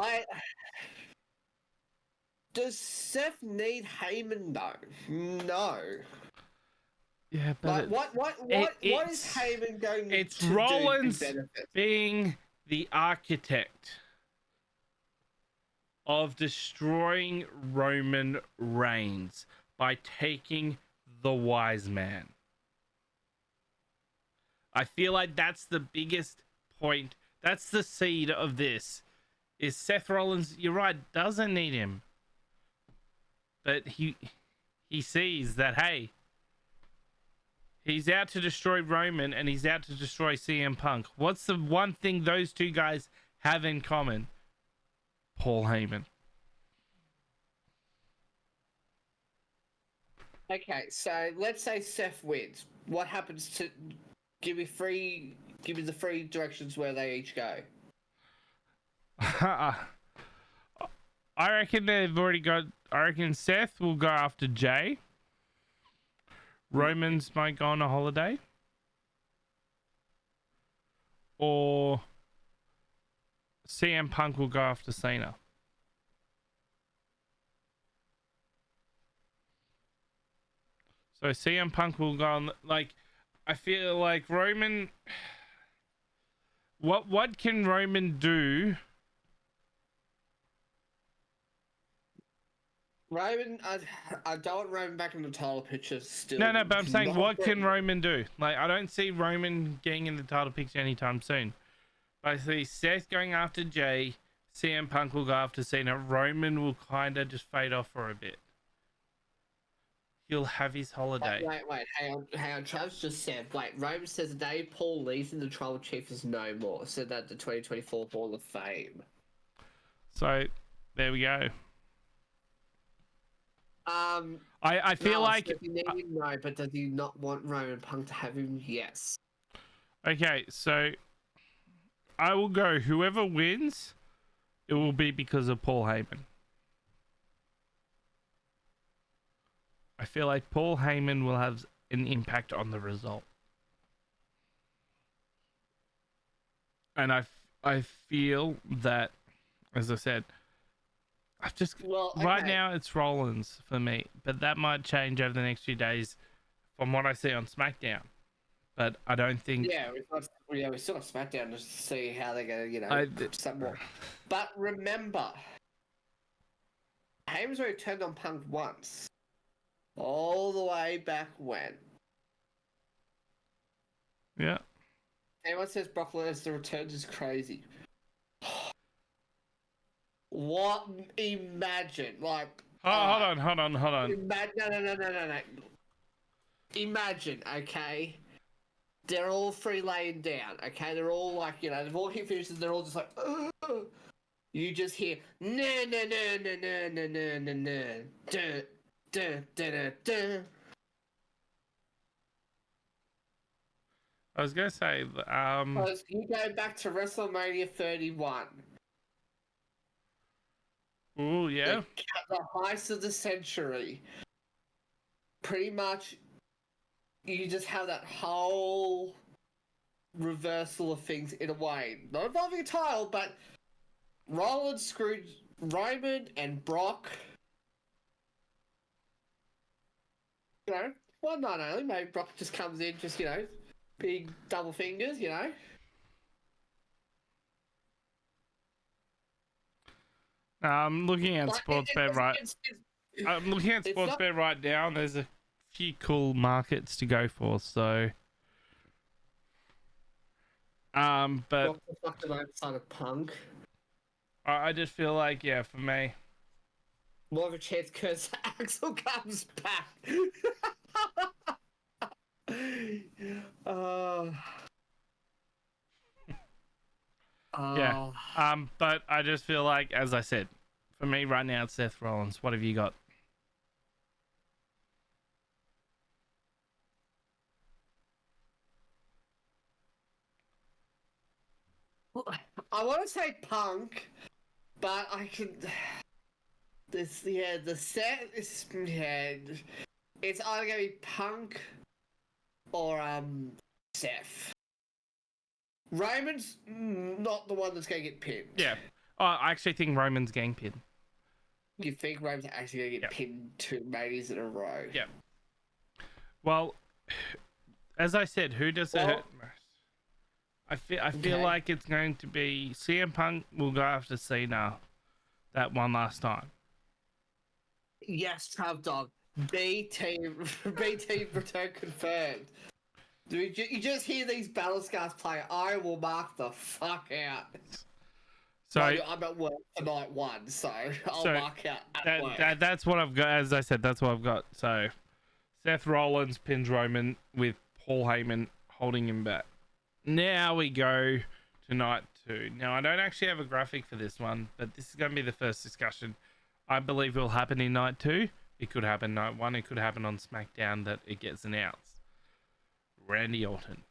Does Seth need Heyman though? No. Yeah, but like, what is Heyman going to do? It's Rollins being the architect of destroying Roman Reigns by taking the wise man. I feel like that's the biggest point. That's the seed of this. Is Seth Rollins, you're right, doesn't need him. But he sees that, hey, he's out to destroy Roman and he's out to destroy CM Punk. What's the one thing those two guys have in common? Paul Heyman. Okay, so let's say Seth wins. What happens to? Give me the three directions where they each go. I reckon they've already got. I reckon Seth will go after Jay. Roman's might go on a holiday. Or CM Punk will go after Cena. So CM Punk will go on. Like, I feel like Roman. What can Roman do? Roman, I don't want Roman back in the title picture still. No, but I'm saying, Not what for- can Roman do? Like, I don't see Roman getting in the title picture anytime soon. I see Seth going after Jay. CM Punk will go after Cena. Roman will kind of just fade off for a bit. He'll have his holiday. Wait, hang on. Travis just said, Roman says the day Paul leaves in the Tribal Chief is no more. Said that the 2024 Hall of Fame. So, there we go. I feel no, like... So no, but does he not want Roman Punk to have him? Yes. Okay, so I will go whoever wins, it will be because of Paul Heyman. I feel like Paul Heyman will have an impact on the result. And I feel that, as I said, I've just right now it's Rollins for me, but that might change over the next few days from what I see on SmackDown. But I don't think. Yeah, we still have SmackDown just to see how they're gonna, somewhat. But remember, Heyman's already turned on Punk once, all the way back when. Yeah. Anyone says Brock Lesnar returns is crazy. What? Imagine, like. Hold on. No. Imagine, okay? They're all three laying down, okay? They're all like, they've all hit finishes, they're all just like, ugh. You just hear, no, dun, dun, dun, dun. I was gonna say, You go back to WrestleMania 31. Oh yeah. The heist of the century. Pretty much, you just have that whole reversal of things in a way. Not involving a title, but Rollins screwed Roman and Brock. One night only. Maybe Brock just comes in, just, big double fingers, I'm looking at Sportsbet right. I'm looking at Sportsbet right now, and there's a few cool markets to go for. So, but Brock the fucking outside of Punk. I just feel like, yeah, for me, more of a chance because Axel comes back. yeah. But I just feel like, as I said, for me right now, it's Seth Rollins. What have you got? I want to say Punk, but I can. The set is it's either gonna be Punk or Seth. Roman's not the one that's gonna get pinned. Yeah. Oh, I actually think Roman's getting pinned. You think Roman's actually gonna get pinned 2 Manias in a row? Yeah. Well, as I said, who does it hurt most? I feel like it's going to be CM Punk will go after Cena that one last time. Yes, Trav Dog. B team return confirmed. Dude, you just hear these battle scars play. I will mark the fuck out. So I'm at work for night 1, so I'll mark out at work. That's what I've got. As I said, that's what I've got. So Seth Rollins pins Roman with Paul Heyman holding him back. Now we go to night 2. Now I don't actually have a graphic for this one, but this is going to be the first discussion I believe will happen in night 2. It could happen night one. It could happen on SmackDown that it gets announced. Randy Orton.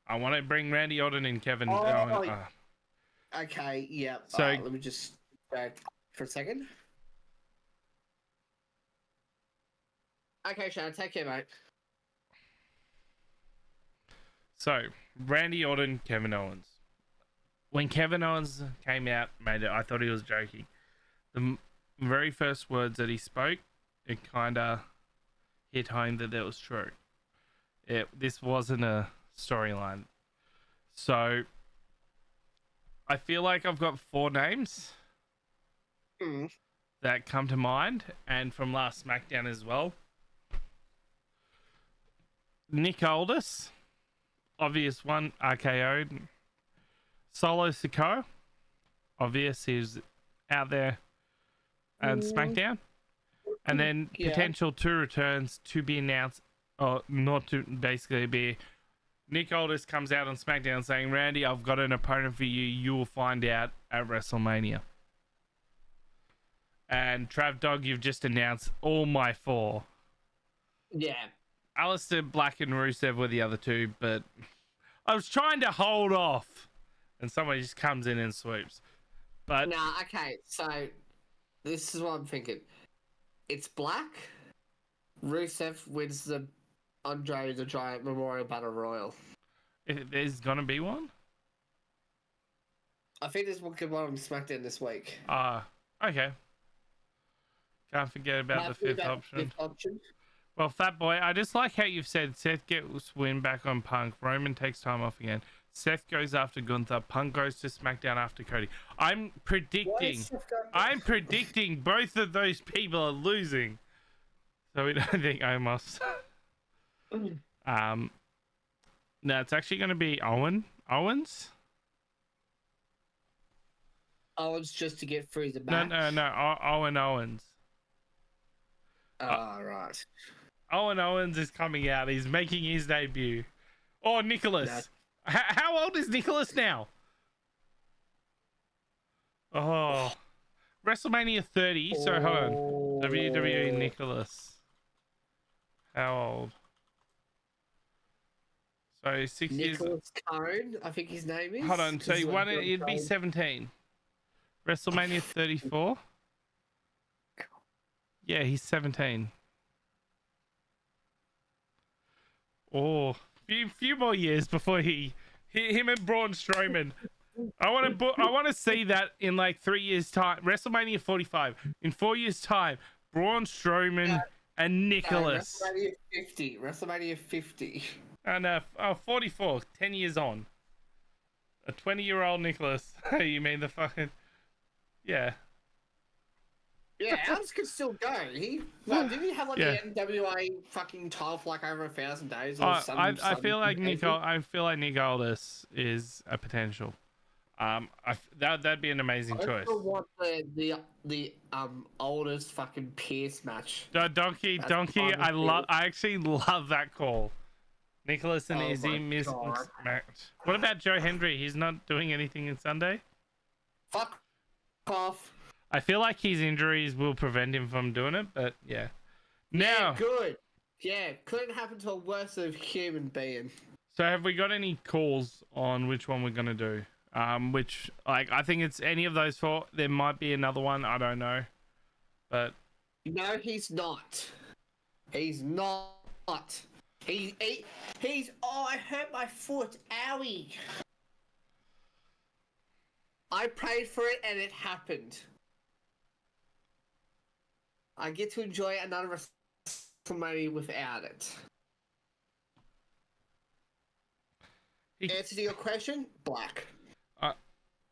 I want to bring Randy Orton and Kevin. Okay, yeah. So let me just go for a second. Okay, Shannon, take care, mate. So Randy Orton, Kevin Owens. When Kevin Owens came out, I thought he was joking. The very first words that he spoke, it kind of hit home that was true. This wasn't a storyline. So I feel like I've got 4 names that come to mind, and from last SmackDown as well. Nick Aldis, obvious one, RKO'd. Solo Sikoa, obvious, he's out there and SmackDown. And then potential 2 returns to be announced, or not to basically be. Nick Aldis comes out on SmackDown saying, Randy, I've got an opponent for you. You will find out at WrestleMania. And Trav Dog, you've just announced all my 4. Yeah. Alistair Black and Rusev were the other 2, but I was trying to hold off. And somebody just comes in and swoops. But nah, okay, so this is what I'm thinking. It's Black. Rusev wins the Andre the Giant Memorial Battle Royal. There's gonna be one? I think there's one on SmackDown this week. Okay. Can't forget about the fifth option. Well, Fat Boy, I just like how you've said Seth gets win back on Punk, Roman takes time off again, Seth goes after Gunther, Punk goes to SmackDown after Cody. I'm predicting both of those people are losing. So we don't think Omos. No, it's actually going to be Owens. Owens just to get through the match. No. Owen Owens. Right. Owen Owens is coming out. He's making his debut. Oh, Nicholas. How old is Nicholas now? Oh, WrestleMania 30. So hold on. WWE Nicholas. How old? So 6 years. Nicholas Cone, I think his name is. Hold on. So it'd be 17. WrestleMania 34. Yeah, he's 17. Oh, few more years before him and Braun Strowman. I want to see that in like 3 years' time. WrestleMania 45. In 4 years' time, Braun Strowman and Nicholas. WrestleMania 50. And 44. 10 years on. A 20-year-old Nicholas. You mean the fucking? Yeah. Yeah, Alex could still go. Didn't he have like the NWA fucking title for like over 1,000 days? Or I feel like Nick Aldis is a potential. That'd be an amazing choice. I want the oldest fucking Pierce match. Donkey. I actually love that call. Nicholas and Izzy match. What about Joe Hendry? He's not doing anything on Sunday. Fuck off. I feel like his injuries will prevent him from doing it, but yeah. Now, good. Yeah, couldn't happen to a worse of human being. So have we got any calls on which one we're gonna do? Which I think it's any of those 4. There might be another one. I don't know, but no, he's not. He's not. He's. Oh, I hurt my foot. Owie. I prayed for it and it happened. I get to enjoy another WrestleMania without it. Answer to your question, Black.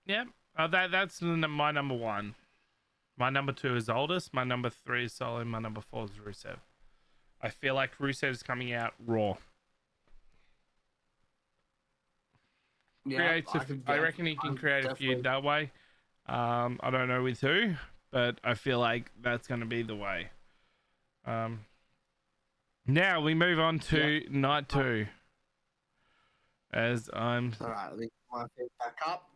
Yeah. That's my number 1. My number 2 is Aldis. My number 3 is Solo. My number 4 is Rusev. I feel like Rusev's coming out Raw. Yeah, I reckon he can create a feud that way. I don't know with who, but I feel like that's going to be the way. Now we move on to night 2. As I'm... Alright, let me get my feet back up.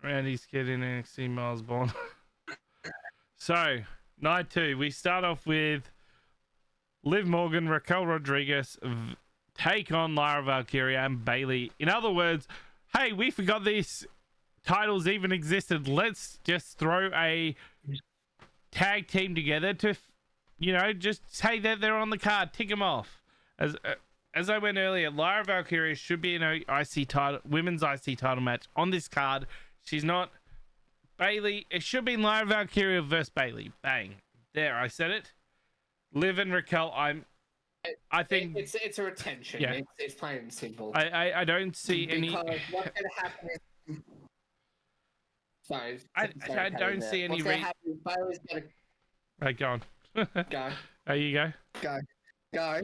Randy's kid in NXT Miles Bond. So, night 2. We start off with Liv Morgan, Raquel Rodriguez take on Lyra Valkyria and Bailey. In other words, hey, we forgot these titles even existed. Let's just throw a tag team together to, just say that they're on the card, tick them off. As I went earlier, Lyra Valkyria should be in a women's IC title match on this card. She's not. Bailey, it should be Lyra Valkyria versus Bailey. Bang. There, I said it. Liv and Raquel, I think it's a retention. Yeah. It's plain and simple. I don't see any. Because what's going to happen is. Sorry. I don't see any reason. Bailey's going to. Right, go on. Go. There you go. Go.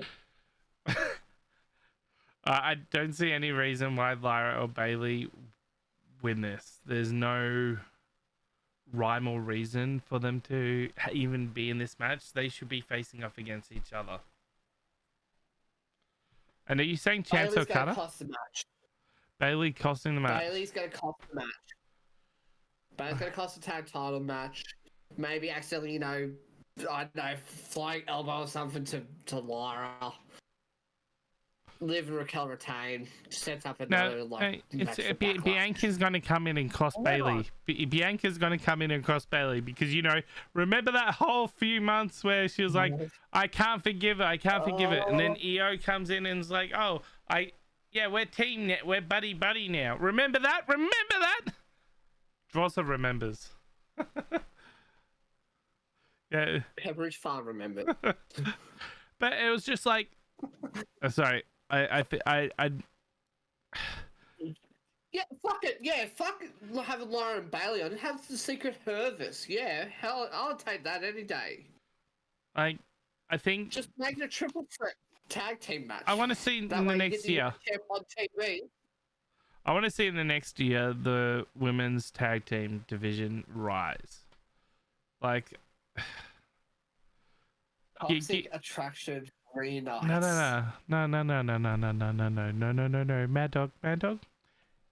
I don't see any reason why Lyra or Bailey win this. There's no rhyme or reason for them to even be in this match. They should be facing off against each other. And are you saying Chance Bailey's Okada? going to cost the match. Bailey costing the match. Bailey's going to cost the match. Bailey's going to cost the tag title match. Maybe accidentally, I don't know, flying elbow or something to Lyra. Liv and Raquel retain. Sets up another Bianca's going to come in and cost Bailey. Bianca's going to come in and cost Bailey because remember that whole few months where she was like, "I can't forgive it, I can't forgive it," and then EO comes in and is like, "Oh, we're team now, we're buddy now." Remember that? Drawza remembers. Yeah. Pepperidge Farm remember. But it was just like, sorry. I Yeah, fuck it. Yeah, fuck having Lyra and Bailey on. Have the Secret Service. Yeah, hell, I'll take that any day. I think just make it a triple threat tag team match. I want to see in the next year. On TV. I want to see in the next year the women's tag team division rise. Like, Toxic Attraction. No. Mad Dog.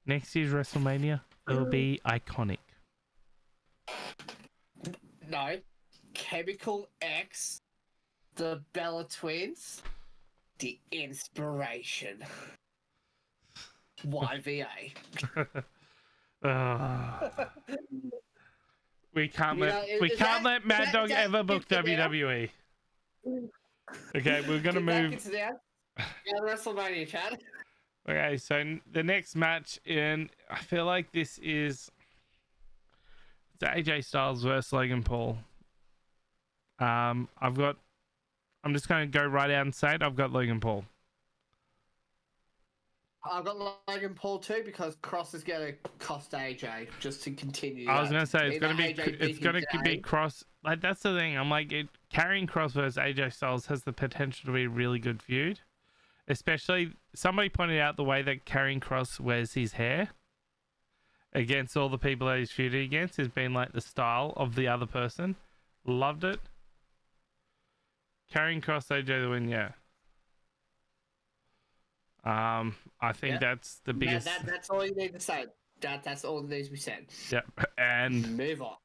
Next year's WrestleMania will be iconic. No. Chemical X, the Bella Twins, the Inspiration. YVA. We can't let Mad Dog ever book WWE. Okay, we're gonna move. Yeah, WrestleMania chat. Okay, so the next match I feel like it's AJ Styles versus Logan Paul. I'm just gonna go right out and say it. I've got Logan Paul. I've got Logan Paul too because Cross is going to cost AJ just to continue. I was going to say it's going to be Cross. Like that's the thing. I'm like carrying Cross versus AJ Styles has the potential to be a really good feud. Especially somebody pointed out the way that carrying Cross wears his hair against all the people that he's feuding against has been like the style of the other person. Loved it. Carrying Cross AJ the win, yeah. I think that's the biggest. That's all you need to say. That's all that needs to be said. Yep, and move on.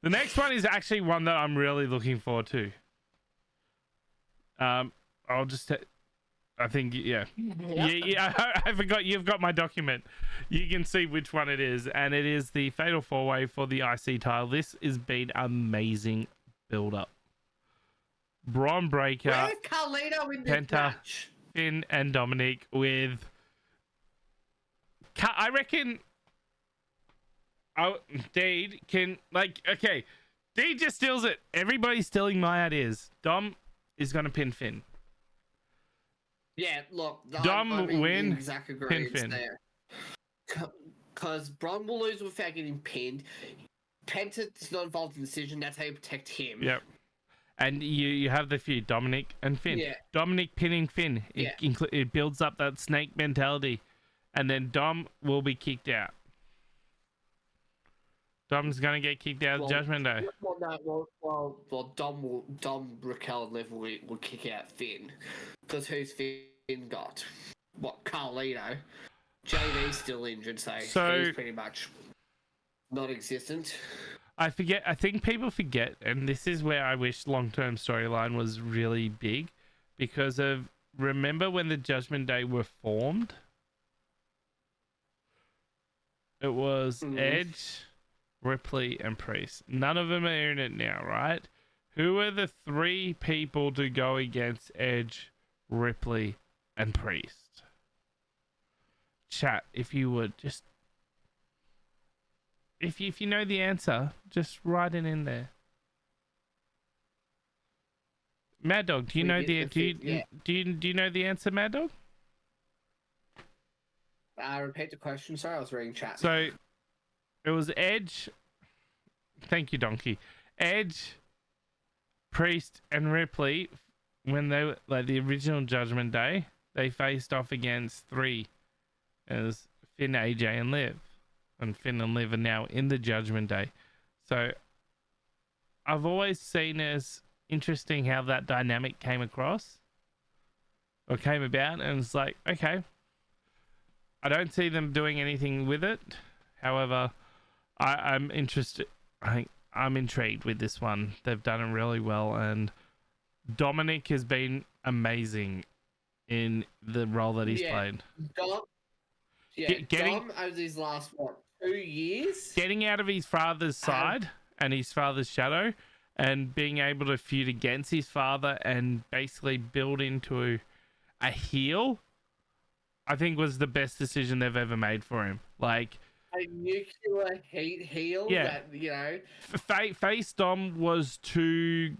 The next one is actually one that I'm really looking forward to. I'll just. I think yeah. I forgot you've got my document. You can see which one it is, and it is the Fatal 4-Way for the IC title. This has been amazing build up. Braun Breaker. Where's Carlito in this Penta, match? Finn and Dominic with. I reckon. Deed can okay. Deed just steals it. Everybody's stealing my ideas. Dom is gonna pin Finn. Yeah, look. Dom win. Exact Pin Finn. Because Braun will lose without getting pinned. Penta's not involved in the decision. That's how you protect him. Yep. And you have the feud, Dominic and Finn. Yeah. Dominic pinning Finn. It builds up that snake mentality. And then Dom will be kicked out. Dom's going to get kicked out of Judgment Day. Well, Dom, Raquel, and Liv will kick out Finn. Because who's Finn got? What, Carlito? JV's still injured, so he's pretty much non-existent. I think people forget, and this is where I wish long-term storyline was really big, because of, remember when the Judgment Day were formed? It was Edge, Ripley, and Priest. None of them are in it now, right? Who are the 3 people to go against Edge, Ripley, and Priest? Chat, if you would, just... If you know the answer, just write it in there. Mad Dog, do you know the do you know the answer, Mad Dog? Repeat the question. Sorry, I was reading chat. So it was Edge. Thank you, Donkey. Edge, Priest, and Ripley, when they were like the original Judgment Day, they faced off against 3. It was Finn, AJ, and Liv. And Finn and Liv are now in the Judgment Day. So I've always seen it as interesting how that dynamic came across or came about, and it's like, okay, I don't see them doing anything with it. However, I'm interested. I'm intrigued with this one. They've done it really well, and Dominic has been amazing in the role that he's played. Dom, Dom over these last 2 years, getting out of his father's side and his father's shadow, and being able to feud against his father and basically build into a heel, I think was the best decision they've ever made for him. Like a nuclear heat heel. Yeah, that, you know, face Dom was too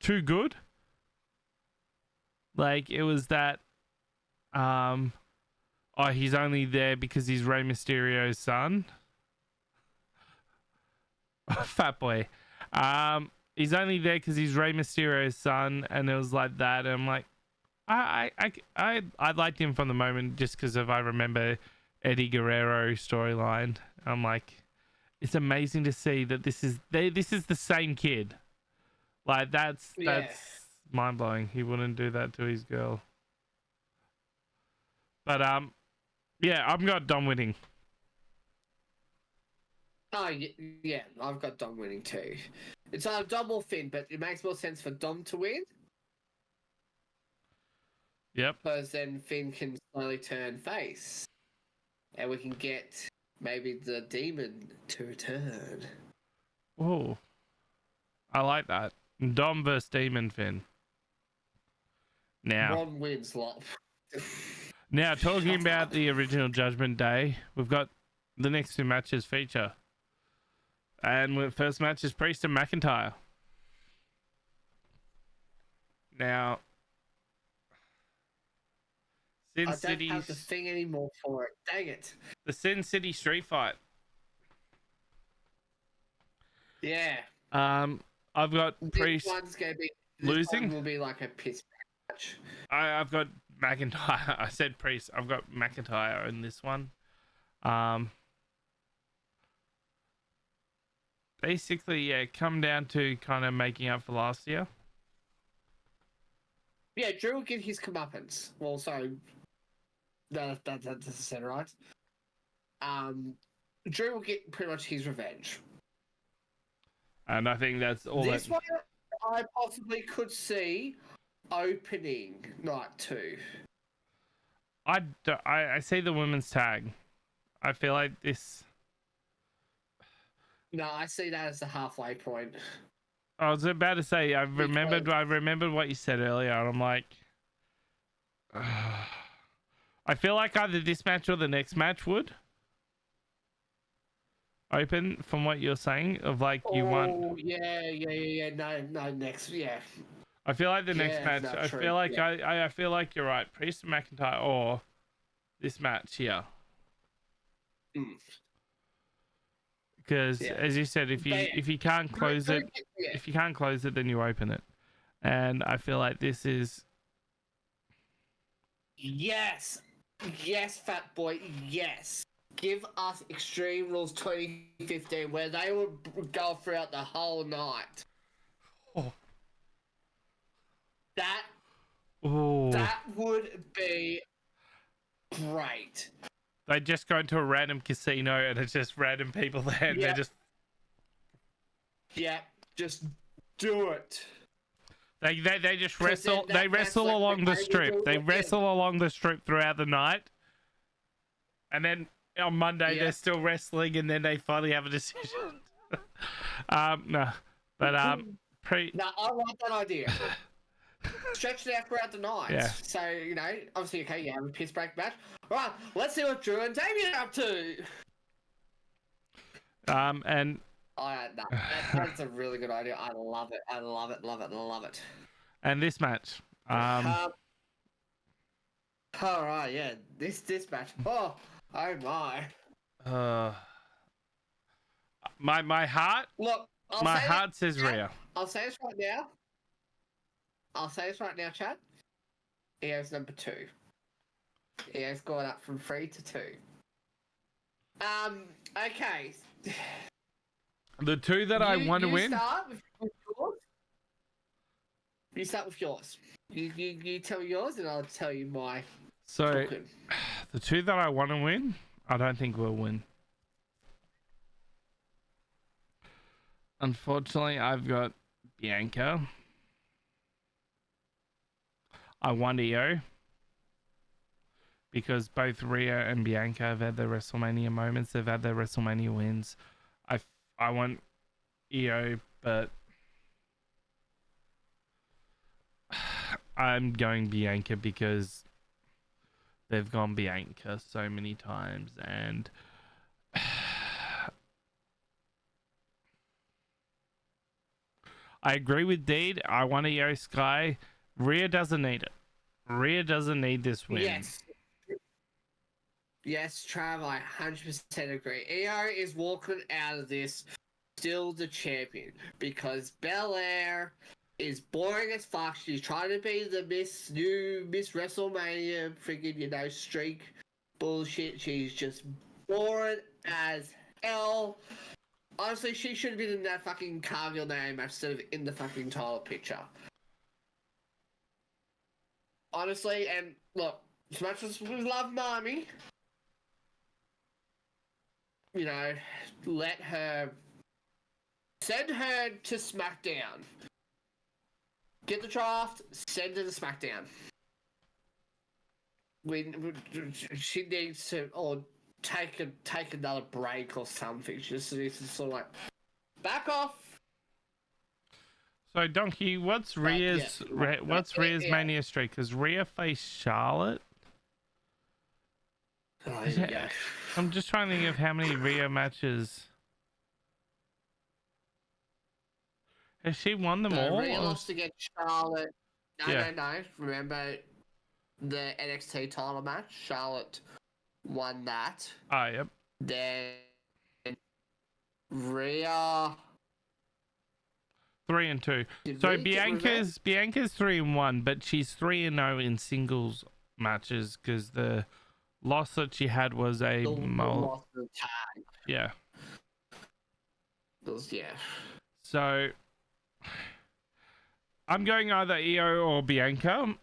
good. Like it was that. Oh, he's only there because he's Rey Mysterio's son. Fat boy. He's only there because he's Rey Mysterio's son, and it was like that. And I'm like, I liked him from the moment just because of I remember Eddie Guerrero storyline. I'm like, it's amazing to see that this is the same kid. Like that's mind blowing. He wouldn't do that to his girl. But yeah, I've got Dom winning. Oh, yeah, I've got Dom winning too. It's either Dom or Finn, but it makes more sense for Dom to win. Yep. Because then Finn can slowly turn face. And we can get maybe the demon to return. Oh, I like that. Dom versus Demon Finn. Now, Ron wins, lot. Now, talking about the original Judgment Day, we've got the next 2 matches feature. And the first match is Priest and McIntyre. Now, Sin I don't City have the thing anymore for it. Dang it. The Sin City Street Fight. Yeah. I've got Priest this one's gonna be losing. This one will be like a piss match. I've got McIntyre. I said Priest. I've got McIntyre in this one. Basically, yeah, come down to kind of making up for last year. Yeah, Drew will get his comeuppance. Well, sorry, that's said right. Drew will get pretty much his revenge. And I think that's all. This one, I possibly could see opening night 2. I see the women's tag. I feel like this. No, I see that as the halfway point. I was about to say I remembered what you said earlier, and I'm like, I feel like either this match or the next match would open from what you're saying of like you want. Oh yeah. No, next, yeah. I feel like the next match. No, I true, feel like yeah. I feel like you're right. Priest and McIntyre or this match here. Because as you said, if you can't close it, if you can't close it, then you open it. And I feel like this is. Yes, fat boy. Yes. Give us Extreme Rules 2015, where they would go throughout the whole night. Oh. That would be great. They just go into a random casino and it's just random people there, and they're just do it. they just 'Cause wrestle. then They that's wrestle like along the okay, strip. do They it, wrestle along the strip throughout the night, and then on Monday they're still wrestling, and then they finally have a decision. No, but No, I like that idea. Stretch it out throughout the night. Yeah. So, you know, obviously, okay, you have a piss break match. Right, let's see what Drew and Damien are up to. And No, that's a really good idea. I love it. I love it, love it, love it. and this match, All right, yeah, this match. Oh my. my heart, Look, my heart says Rhea. I'll say this right now, Chad. EO's number 2. EO's gone up from 3 to 2. Okay. The two that I want to win. Start with yours. You start with yours. You tell yours, and I'll tell you my. So, token. the two that I want to win, I don't think will win. Unfortunately, I've got Bianca. I want EO. Because both Rhea and Bianca have had their WrestleMania moments. They've had their WrestleMania wins. I want EO, but I'm going Bianca because they've gone Bianca so many times, and I agree with Deed. I want EO Sky. Rhea doesn't need it. Rhea doesn't need this win. Yes, Trav, I 100% agree. EO is walking out of this still the champion because Belair is boring as fuck. She's trying to be the Miss WrestleMania freaking, streak bullshit. She's just boring as hell. Honestly, she should have been in that fucking Cargill name match instead of in the fucking title picture. Honestly, and look, as much as we love Mommy, send her to SmackDown. Get the draft, send her to SmackDown. She needs to, or take another break or something. She just needs to sort of back off. So Donkey, what's Rhea's Mania streak? Because Rhea faced Charlotte. Oh, yeah. I'm just trying to think of how many Rhea matches. Has she won them all? Rhea lost against Charlotte. Yeah. No. Remember the NXT title match? Charlotte won that. Ah, yep. Then Rhea 3-2. So Bianca's 3-1, but she's 3-0 in singles matches because the loss that she had was a loss of tag. Yeah. Yeah. So I'm going either EO or Bianca,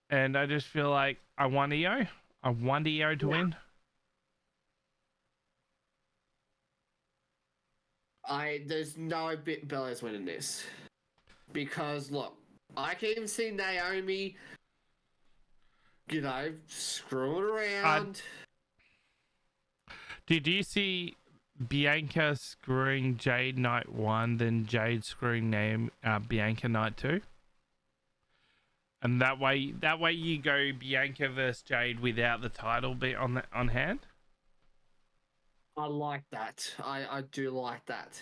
and I just feel like I want EO. I want EO to win. There's no bit Bella's winning this. Because, look, I can even see Naomi, screwing around. Did you see Bianca screwing Jade night 1, then Jade screwing Bianca night 2? And that way you go Bianca versus Jade without the title bit on hand? I like that. I do like that.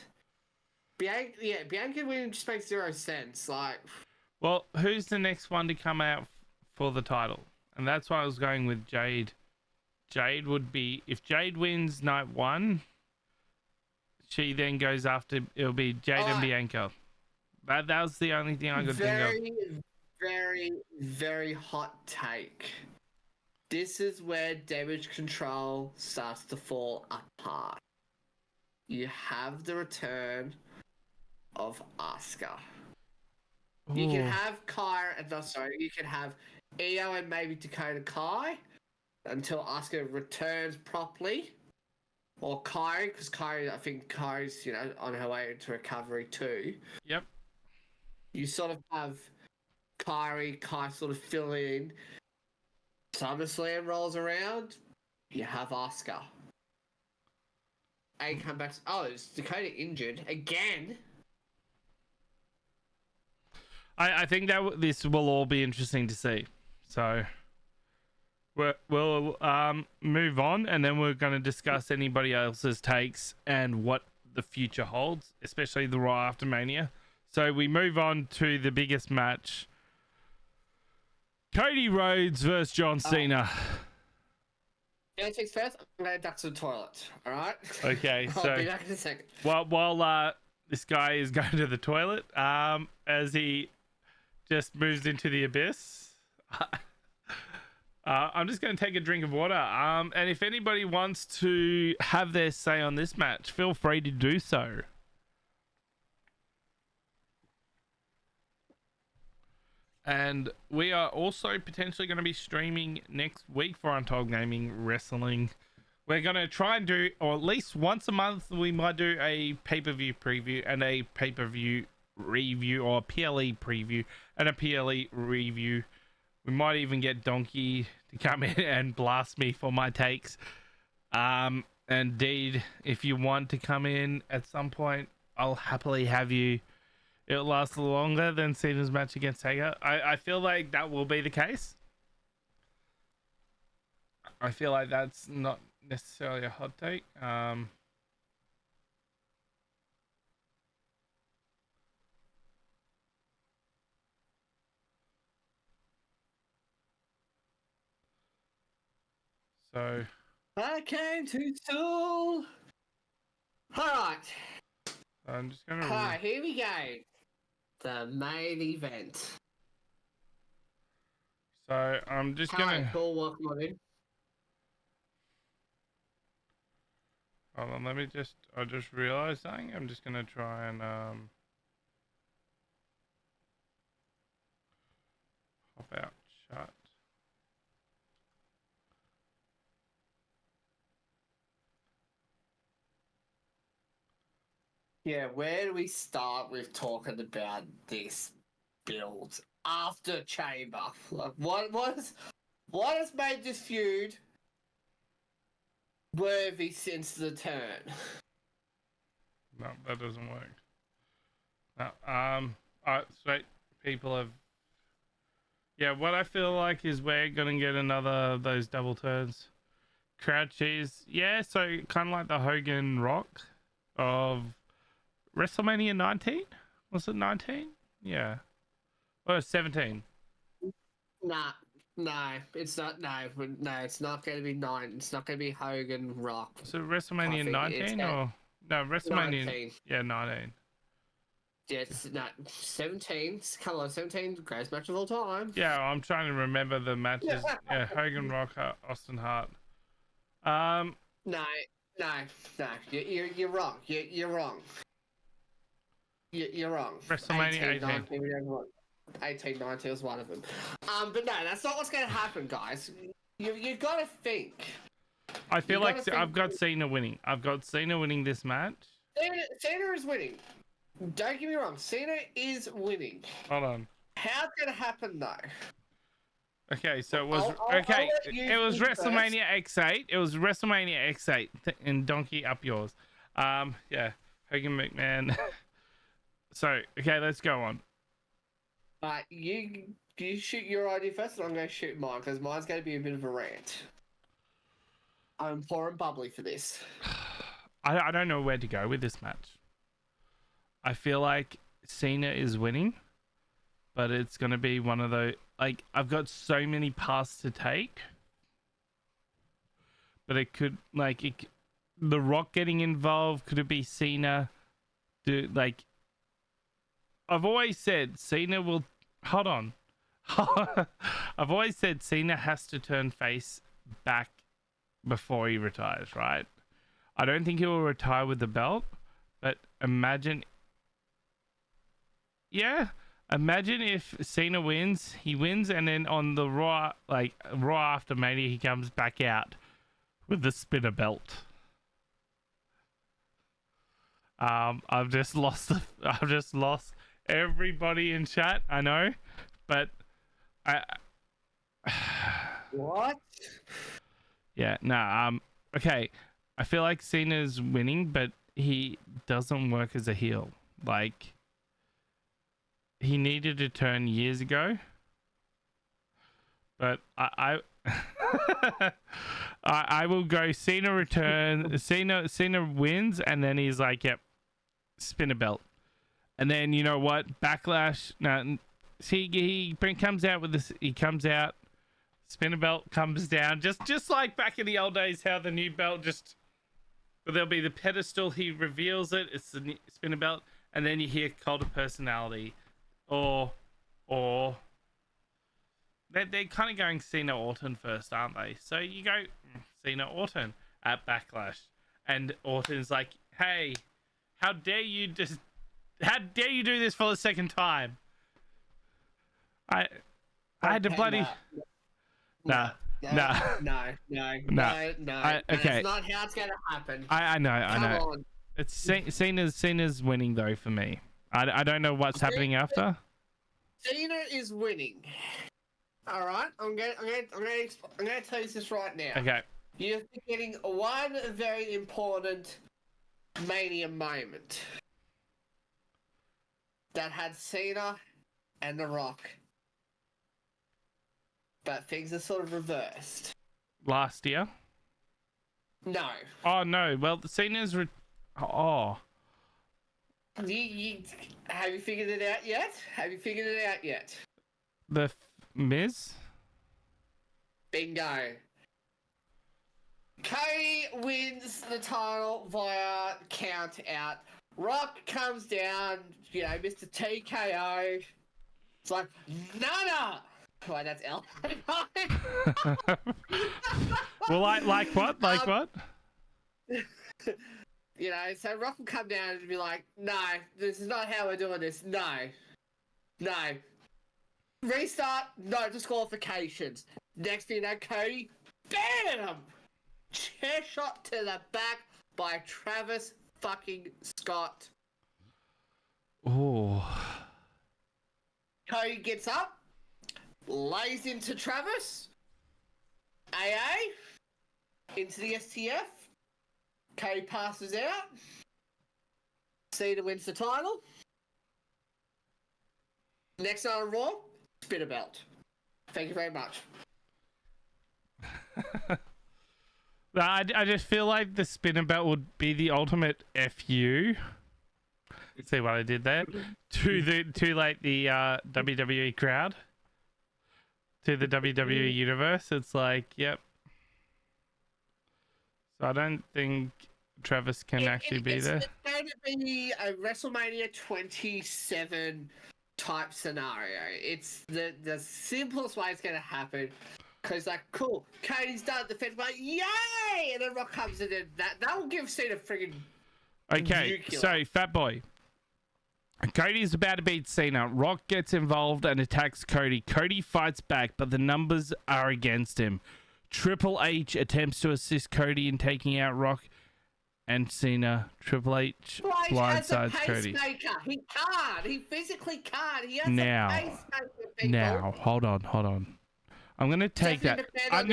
Bianca winning just makes 0 sense. Well, who's the next one to come out for the title? And that's why I was going with Jade. Jade would be, if Jade wins night 1, she then goes after, it'll be Jade and Bianca. That was the only thing I could think of. Very, very hot take. This is where Damage Control starts to fall apart. You have the return of Asuka. You can have you can have Io and maybe Dakota Kai, until Asuka returns properly. Or Kairi, because I think Kairi's, on her way into recovery too. Yep. You sort of have Kai sort of fill in. SummerSlam rolls around, you have Asuka. A come back. Oh, is Dakota injured again? I think that this will all be interesting to see. So we'll move on, and then we're going to discuss anybody else's takes and what the future holds, especially the Raw after Mania. So we move on to the biggest match: Cody Rhodes versus John Cena. Takes first. I'm going to duck to the toilet. All right. Okay. I'll So be back in a second. while this guy is going to the toilet, as he just moves into the abyss. I'm just going to take a drink of water. And if anybody wants to have their say on this match, feel free to do so. And we are also potentially going to be streaming next week for Untitled Gaming Wrestling. We're going to try and do, or at least once a month, we might do a pay-per-view preview and a pay-per-view review, or a PLE preview and a PLE review. We might even get Donkey to come in and blast me for my takes. Indeed, if you want to come in at some point, I'll happily have you. It'll last longer than Cena's match against Taker. I feel like that will be the case. I feel like that's not necessarily a hot take. So I came too soon. All right. I'm just gonna. All right, here we go. The main event. So I'm just Hi, gonna. Paul, welcome on in. Hold on, I just realized something. I'm just gonna try and hop out chat. Yeah, where do we start with talking about this build after Chamber? Like, what has made this feud worthy since the turn? No, that doesn't work. No, sweet people have. Yeah, what I feel like is we're gonna get another of those double turns. Crowd cheese, yeah. So kind of like the Hogan Rock of WrestleMania 19. Was it 19? Yeah. Or 17. Nah, no, it's not. No, it's not going to be 9. It's not going to be Hogan Rock. So WrestleMania 19 or no WrestleMania? 19. Yeah, 19. Yeah, it's not 17. Come on, 17, greatest match of all time. Yeah, I'm trying to remember the matches. Yeah, Hogan, Rock, Austin Hart. No. You're wrong. You're wrong. You're wrong. WrestleMania 18. 19, 18, 19 was one of them. But no, that's not what's going to happen, guys. You've got to think. I feel like I've got Cena winning. I've got Cena winning this match. Cena is winning. Don't get me wrong. Cena is winning. Hold on. How's it going to happen, though? Okay, so it was it was WrestleMania X8. It was WrestleMania X8 and Donkey up yours. Yeah, Hogan McMahon. So okay, let's go on. You shoot your idea first, and I'm going to shoot mine because mine's going to be a bit of a rant. I'm pouring bubbly for this. I don't know where to go with this match. I feel like Cena is winning, but it's going to be one of those. Like, I've got so many paths to take, but it could, like, The Rock getting involved. Could it be Cena? I've always said Cena will. Hold on. I've always said Cena has to turn face back before he retires, right? I don't think he will retire with the belt, but imagine. Yeah, Imagine if Cena wins, he wins, and then on the Raw, like Raw after Mania, he comes back out with the spinner belt. I've just lost everybody in chat. I know, but I What? yeah, no. Okay, I feel like Cena's winning, but he doesn't work as a heel. Like, he needed to turn years ago, but I will go Cena return. Cena wins, and then he's like, yep, spin a belt. And then you know what? Backlash. No, see, he comes out with this. He comes out. Spinner belt comes down, just like back in the old days, how the new belt just. But there'll be the pedestal. He reveals it. It's the spinner belt, and then you hear Cult of Personality, or they're kind of going Cena Orton first, aren't they? So you go Cena Orton at Backlash, and Orton's like, "Hey, how dare you do this for the second time?" I had to bloody. No. Okay, that's not how it's gonna happen. I know. On. It's Cena's winning though for me. I don't know what's happening after. Cena is winning. All right, I'm gonna tell you this right now. Okay. You're forgetting one very important Mania moment that had Cena and The Rock. But things are sort of reversed. Last year? No. Oh no. Well, Cena's have you figured it out yet? The Miz? Bingo. Cody wins the title via count out. Rock comes down, Mr. TKO. It's like, Nana! Why, that's L. Well, like what? Like what? So Rock will come down and be like, no, this is not how we're doing this. No. Restart, no disqualifications. Next thing you know, Cody, BAM! Chair shot to the back by Travis fucking Scott. Oh. Cody gets up, lays into Travis, AA, into the STF, Cody passes out, Cena wins the title. Next night on Raw, spin a belt. Thank you very much. I just feel like the spinner belt would be the ultimate FU. See what I did there? To the WWE crowd. To the WWE universe. It's like, yep. So I don't think Travis can actually be there. It's going to be a WrestleMania 27 type scenario. It's the simplest way it's going to happen. Because, cool, Cody's done the defense, like, yay! And then Rock comes in, and that will give Cena friggin' okay, nuclear. So, Fat Boy. Cody's about to beat Cena. Rock gets involved and attacks Cody. Cody fights back, but the numbers are against him. Triple H attempts to assist Cody in taking out Rock and Cena. Triple H blindsides Cody. He can't. He physically can't. He has Now, a pacemaker, people. Now, hold on. I'm going to take that. I'm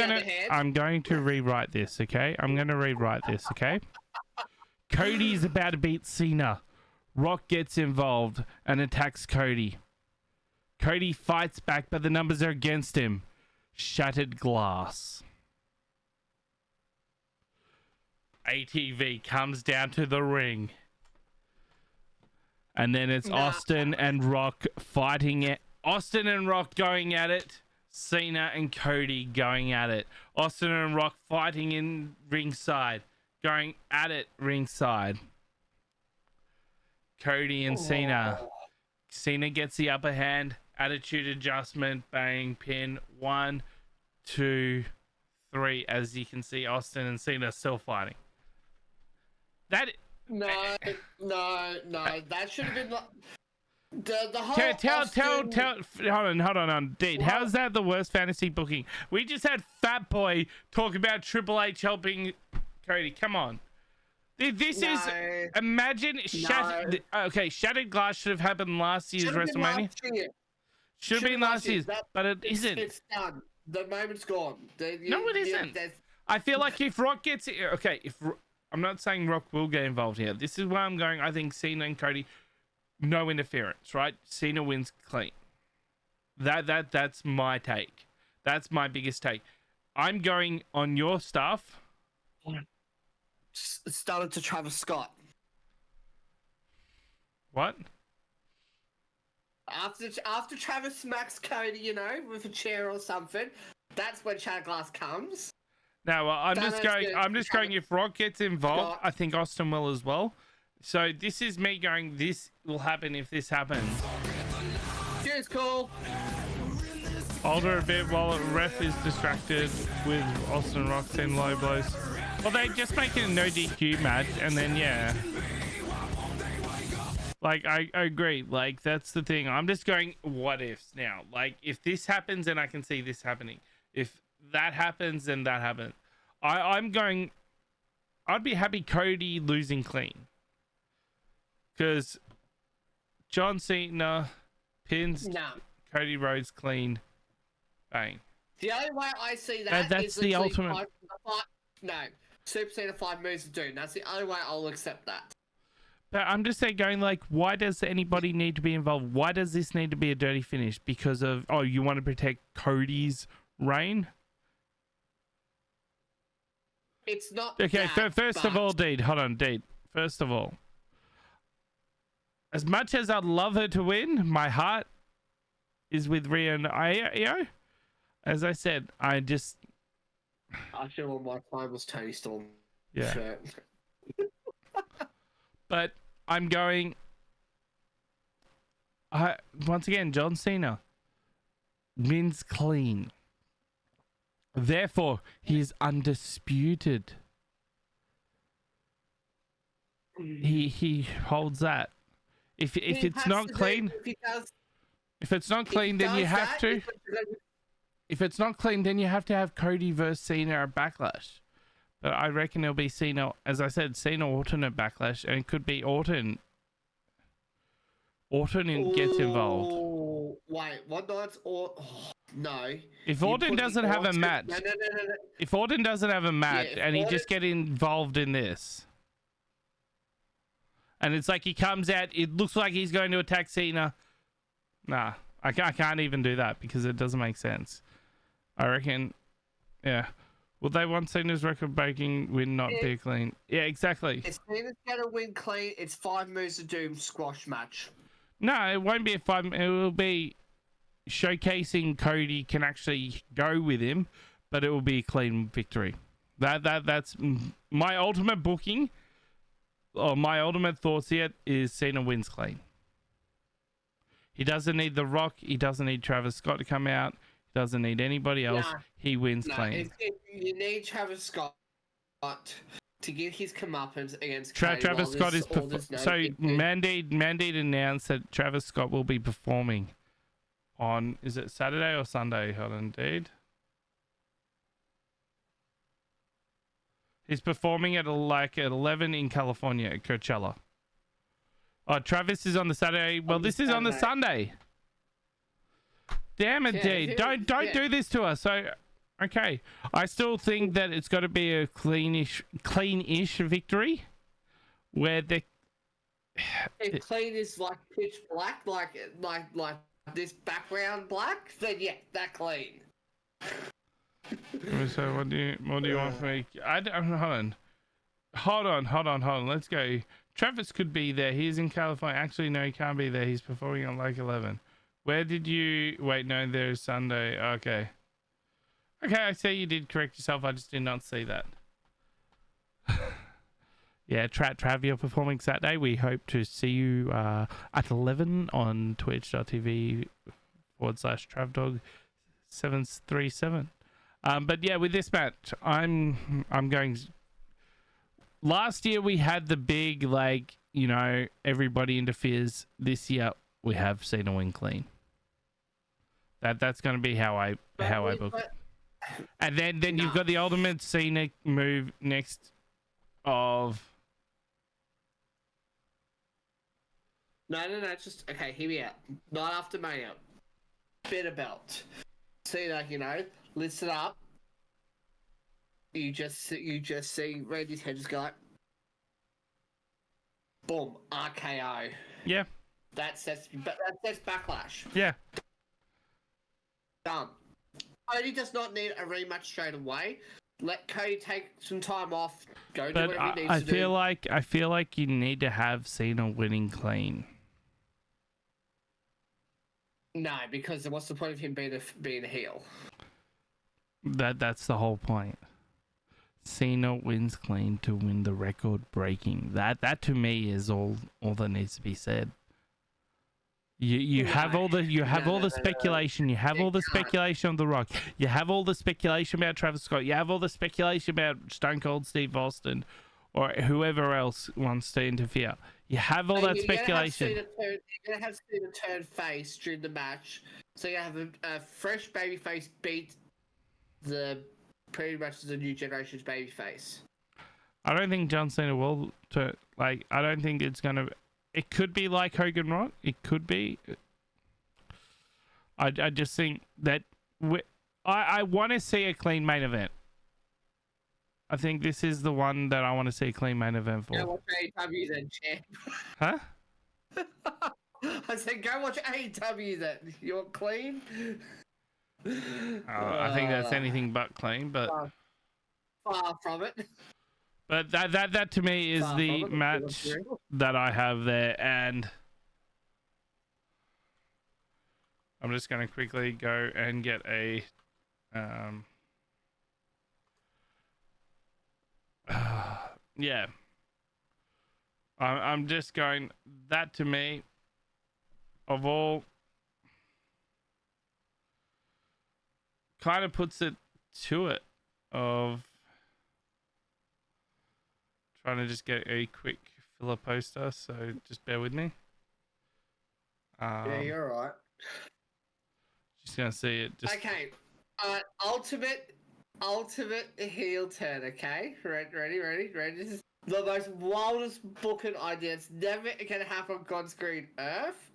going to rewrite this, okay? Cody's about to beat Cena. Rock gets involved and attacks Cody. Cody fights back, but the numbers are against him. Shattered glass. ATV comes down to the ring. And then it's Austin and Rock fighting it. Austin and Rock going at it. Cena and Cody going at it. Austin and Rock fighting in ringside. Going at it ringside. Cody and Cena. Cena gets the upper hand. Attitude adjustment. Bang. Pin. 1, 2, 3. As you can see, Austin and Cena still fighting. No. That should have been The whole hold on, Deed. What? How's that the worst fantasy booking? We just had Fat Boy talk about Triple H helping Cody. Come on. This is imagine Shattered Glass should have happened last year's WrestleMania. Should have been last year's, but it isn't. It's done. The moment's gone. No, it isn't. I feel like if Rock gets it, I'm not saying Rock will get involved here. This is where I'm going. I think Cena and Cody, no interference, right? Cena wins clean. That's my take. That's my biggest take. I'm going on your stuff. Started to Travis Scott. What? After Travis smacks Cody, you know, with a chair or something, that's when Shattered Glass comes. No, well, I'm just going. If Rock gets involved, Scott. I think Austin will as well. So this is me going. This will happen if this happens. Cheers, cool. Alter a bit while ref is distracted with Austin Rock in low blows. Well, they just make it a no DQ match, and then yeah. Like I agree. Like that's the thing. I'm just going what ifs now. Like if this happens, then I can see this happening. If that happens, then that happens. I'm going. I'd be happy Cody losing clean. Because John Cena pins Cody Rhodes clean. Bang. The only way I see that that's is the ultimate. Super Cena 5 moves of doom. That's the only way I'll accept that. But I'm just saying, going like, why does anybody need to be involved? Why does this need to be a dirty finish? Because of, you want to protect Cody's reign? It's not. Okay, first of all, Deed, hold on, Deed. First of all, as much as I'd love her to win, my heart is with Rhea and Io. As I said, I feel on my time was Tony Storm. Yeah. Shirt. But I'm going. Once again, John Cena wins clean. Therefore, he is undisputed. He holds that. If it's not clean, if it's not clean, then you have to. If it's not clean, then you have to have Cody versus Cena at Backlash. But I reckon it'll be Cena, as I said, Cena Orton at Backlash, and it could be Orton. Orton gets involved. Wait, what nights? No. If Orton doesn't have a match, no. if Orton doesn't have a match and he Orton... just get involved in this, and it's like he comes out, it looks like he's going to attack Cena. Nah, I can't even do that because it doesn't make sense. I reckon, yeah. Will they want Cena's record-breaking win not be clean? Yeah, exactly. If Cena's going to win clean, it's 5 moves of doom squash match. No, it won't be a 5. It will be showcasing Cody can actually go with him, but it will be a clean victory. That's my ultimate booking, or my ultimate thoughts here is Cena wins clean. He doesn't need The Rock. He doesn't need Travis Scott to come out. Doesn't need anybody else. He wins clean. You need Travis Scott to get his comeuppance against Travis Scott is Mandeed announced that Travis Scott will be performing on, is it Saturday or Sunday? Hold on, Indeed. He's performing at 11 in California at Coachella. Oh, Travis is on the Saturday. Well, this is on the Sunday. Damn it, Deed. Don't do this to us. So, okay. I still think that it's got to be a cleanish victory where the clean is like pitch black, like this background black, then yeah, that clean. So what do you want from me? Hold on. Let's go. Travis could be there. He's in California. Actually, no, he can't be there. He's performing on Lake 11. Where did you... Wait, no, there's Sunday. Okay. Okay, I see you did correct yourself. I just did not see that. Yeah, Trav, you're performing Saturday. We hope to see you at 11 on twitch.tv/TravDog737. But yeah, with this match, I'm going... Last year we had the big, everybody interferes. This year we have Cena win clean. That's going to be how I book it. And then you've got the ultimate Cena move next of. No, just okay. Hear me out. Night after Mania, better belt. Cena, lifts it up. You just see Randy's head just go like, boom, RKO. Yeah. That sets Backlash. Yeah. Done. Cody does not need a rematch straight away. Let Cody take some time off. Go do whatever he needs to do. I feel like you need to have Cena winning clean. No, because what's the point of him being a heel? That's the whole point. Cena wins clean to win the record breaking. That to me is all that needs to be said. You have all the speculation. You have all the speculation on The Rock. You have all the speculation about Travis Scott. You have all the speculation about Stone Cold Steve Austin or whoever else wants to interfere. You have all that speculation. You're gonna have Cena turn face during the match, so you have a fresh babyface beat the pretty much the new generation's babyface. I don't think John Cena will I don't think it's gonna. It could be like Hogan Rock. It could be. I just think that I want to see a clean main event. I think this is the one that I want to see a clean main event for. Go watch AEW then, champ. Huh? I said go watch AEW then. You're clean. I think that's anything but clean, but far from it. But that to me is the match that I have there, and I'm just going to quickly go and get a yeah. I'm just going, that to me of all kind of puts it to it of trying to just get a quick filler poster, so just bear with me. Yeah, you're all right. Just gonna see it. Just okay. Ultimate heel turn. Okay, ready. This is the most wildest booking idea. It's never gonna happen on God's green earth,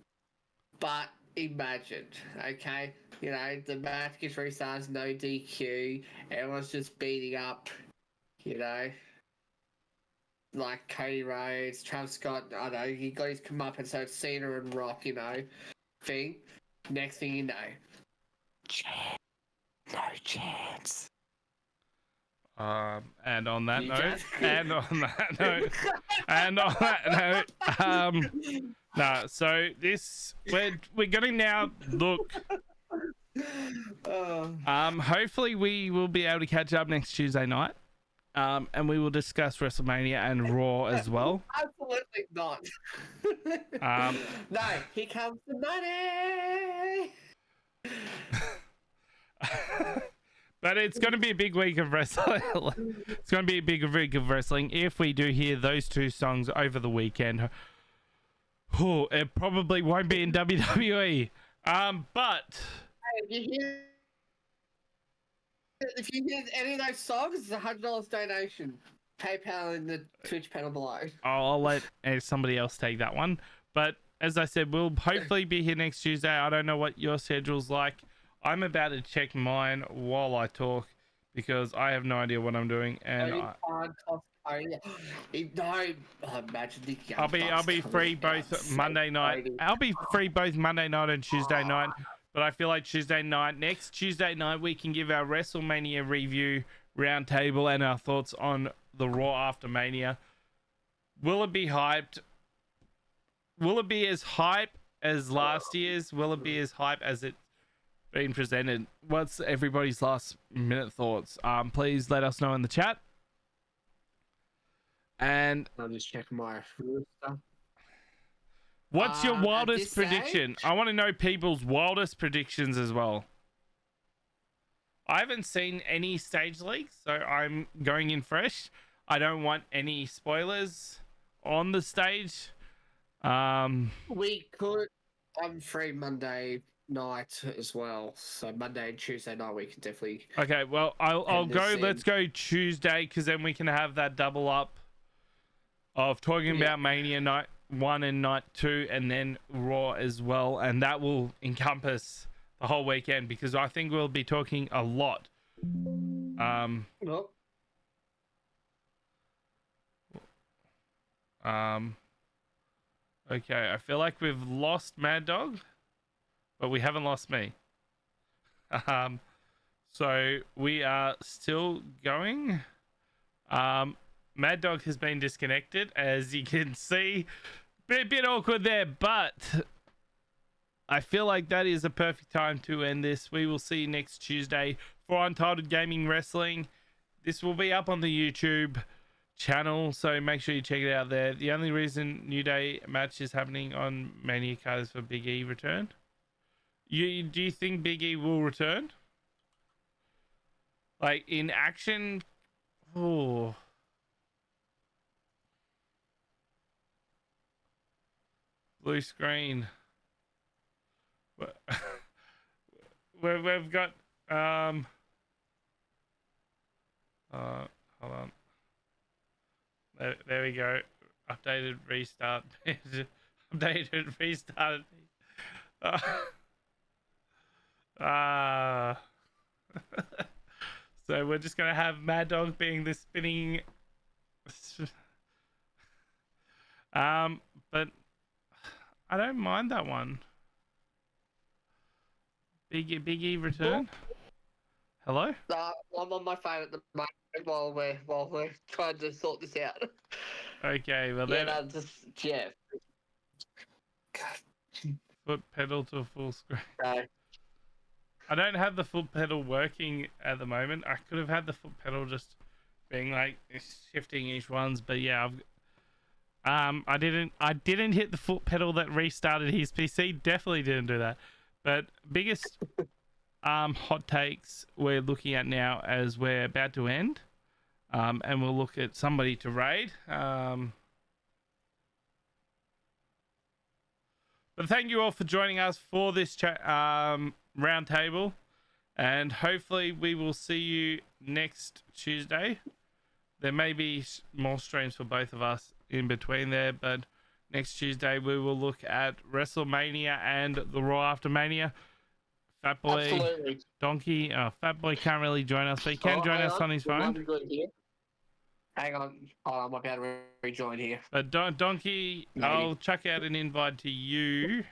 but imagine. Okay, the match gets restarted, no DQ. Everyone's just beating up. Like Cody Rhodes, Travis Scott, I know, he got his comeuppance, so it's Cena and Rock, thing. Next thing you know, no chance. And on that note, so this we're gonna now look. Hopefully we will be able to catch up next Tuesday night. And we will discuss WrestleMania and Raw as well. Absolutely not. No, here comes the money. But it's going to be a big week of wrestling. It's going to be a big week of wrestling. If we do hear those two songs over the weekend, it probably won't be in WWE. But if you hear any of those songs, it's $100 donation. PayPal in the Twitch panel below. I'll let somebody else take that one. But as I said, we'll hopefully be here next Tuesday. I don't know what your schedule's like. I'm about to check mine while I talk because I have no idea what I'm doing. And I'll be free both Monday night. I'll be free both Monday night and Tuesday night. But I feel like next Tuesday night, we can give our WrestleMania review roundtable and our thoughts on the Raw after Mania. Will it be hyped? Will it be as hype as last year's? Will it be as hype as it's been presented? What's everybody's last minute thoughts? Please let us know in the chat. And I'm just checking my stuff. What's your wildest prediction? I want to know people's wildest predictions as well. I haven't seen any stage leaks, so I'm going in fresh. I don't want any spoilers on the stage. We could I'm free Monday night as well. So Monday and Tuesday night we can definitely Okay, well, I'll pen go. this in. Let's go Tuesday, because then we can have that double up of talking Yeah. about Mania Night 1 and Night 2, and then Raw as well, and that will encompass the whole weekend, because I think we'll be talking a lot. Well, Okay, I feel like we've lost Mad Dog, but we haven't lost me. So we are still going. Mad Dog has been disconnected, as you can see. Bit awkward there, but I feel like that is a perfect time to end this. We will see you next Tuesday for Untitled Gaming Wrestling. This will be up on the YouTube channel, so make sure you check it out there. The only reason New Day match is happening on Mania card is for Big E return. Do you think Big E will return? Like in action? Oh. Blue screen. We've got hold on. There we go. Updated restart. Updated restarted. Uh, so we're just gonna have Mad Dog being the spinning. But I don't mind that one. Big E return. Hello. I'm on my phone at the moment while we're trying to sort this out. Okay. Well Yeah, then. no, just yeah. Foot pedal to full screen. No. I don't have the foot pedal working at the moment. I could have had the foot pedal just being like shifting each ones, but yeah, I didn't hit the foot pedal that restarted his PC. Definitely didn't do that. But biggest hot takes we're looking at now as we're about to end, and we'll look at somebody to raid. But thank you all for joining us for this roundtable, and hopefully we will see you next Tuesday. There may be more streams for both of us in between there, but next Tuesday we will look at WrestleMania and the Raw after Mania. Fatboy, Absolutely. Donkey, Fatboy can't really join us, but he can join us on his phone. Hang on, I might be able to rejoin here. But Donkey, Maybe. I'll chuck out an invite to you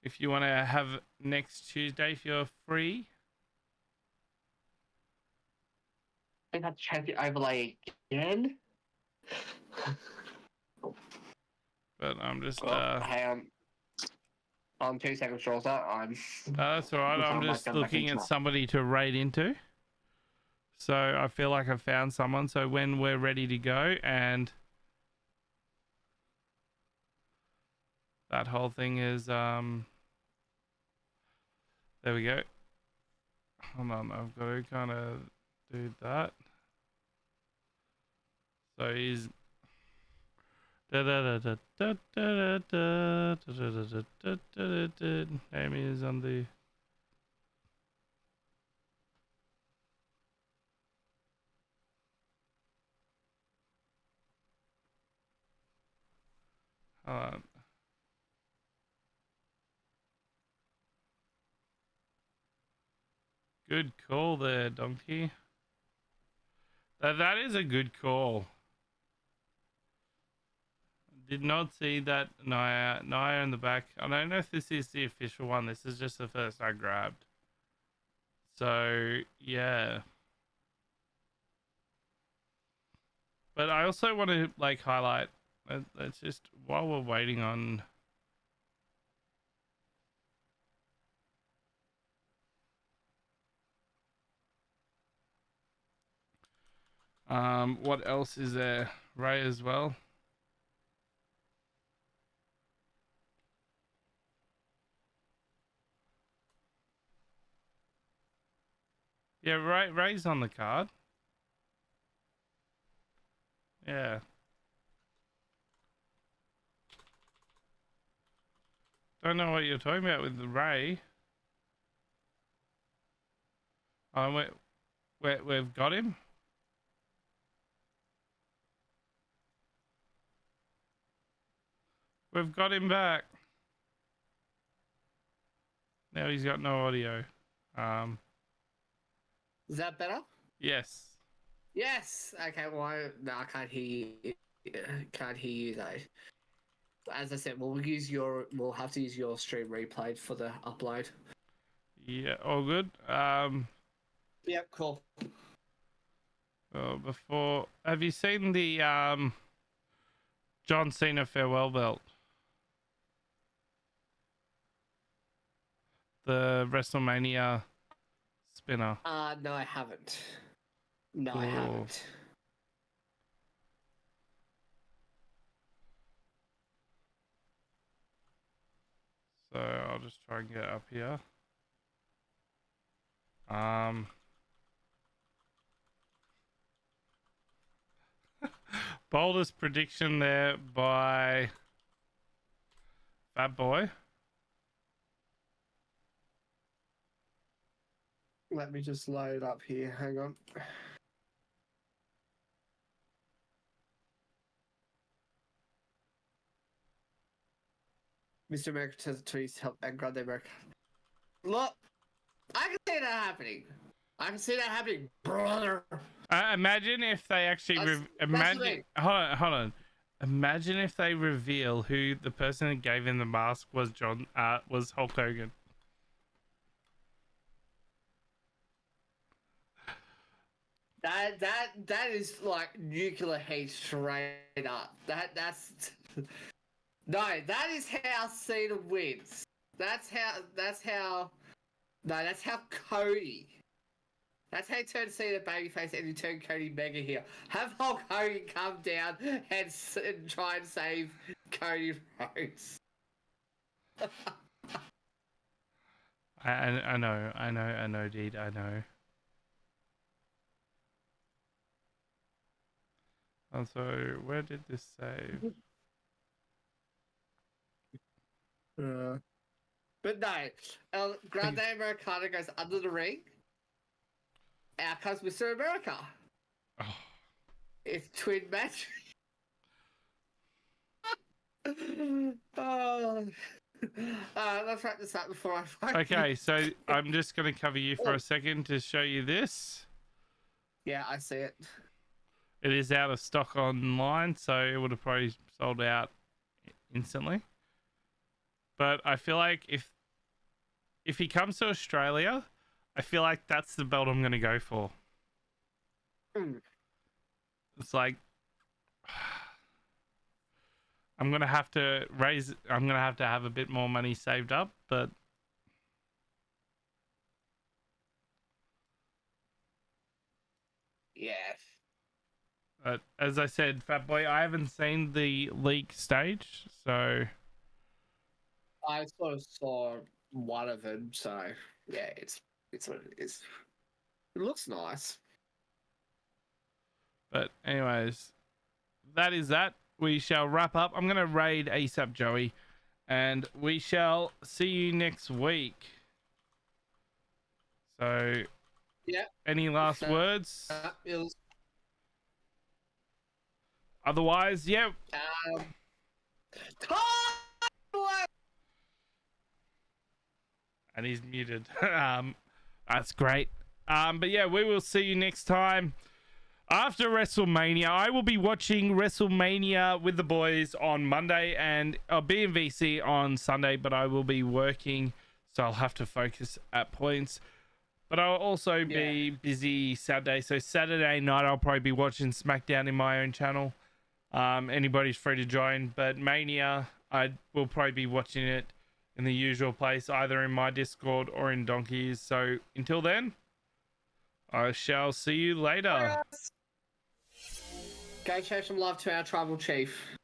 if you want to have next Tuesday if you're free. I have to check the overlay again. But I'm just hang on 2 seconds, Drawza. that's all right. I'm just looking at somebody to raid into. So I feel like I've found someone. So when we're ready to go, and that whole thing is there we go. Hold on, I've got to kind of do that. So he's name is on the good call there, Donkey. That is a good call. Did not see that Naya in the back. I don't know if this is the official one. This is just the first I grabbed. So yeah. But I also want to like highlight. Let's just while we're waiting on. What else is there? Ray as well. Yeah, Ray's on the card. Yeah. Don't know what you're talking about with the Ray. Oh, we've got him. We've got him back. Now he's got no audio. Is that better? Yes. Yes. Okay. Well, no, I can't hear you. Can't hear you though. As I said, we'll have to use your stream replay for the upload. Yeah, all good. Yep. Cool. Before, have you seen the John Cena farewell belt? The WrestleMania spinner. No, I haven't. No, I Cool. haven't. So I'll just try and get up here. Boldest prediction there by Fat Boy. Let me just load up here. Hang on. Mr. America says tweets help and grab the America. Look, I can see that happening. I can see that happening, brother. Imagine if they actually imagine. Hold on. Imagine if they reveal who the person that gave him the mask was. Was Hulk Hogan. That is like nuclear heat straight up. That's no. That is how Cena wins. That's how Cody. That's how you turn Cena babyface and you turn Cody mega heel. Have Hulk Hogan come down and try and save Cody Rhodes. I know, dude. I know. And so, where did this save? But no, Grande Americana goes under the ring. Out comes Mr. America. Oh. It's twin match. Oh. Let's wrap this up before I. Okay, so I'm just going to cover you for a second to show you this. Yeah, I see it. It is out of stock online, so it would have probably sold out instantly. But I feel like if he comes to Australia, I feel like that's the belt I'm going to go for. It's like I'm going to have to have a bit more money saved up, but Yes. But as I said, Fat Boy, I haven't seen the leak stage, so I sort of saw one of them, so yeah, it's what it is. It looks nice. But anyways, that is that. We shall wrap up. I'm gonna raid ASAP Joey, and we shall see you next week. So, yeah. Any last words? It was... Otherwise, yeah. And he's muted. That's great. But yeah, we will see you next time after WrestleMania. I will be watching WrestleMania with the boys on Monday, and I'll be in VC on Sunday, but I will be working, so I'll have to focus at points. But I'll also be busy Saturday, so Saturday night I'll probably be watching SmackDown in my own channel. Anybody's free to join, but Mania, I will probably be watching it in the usual place, either in my Discord or in Donkey's. So until then, I shall see you later. Go show some love to our tribal chief.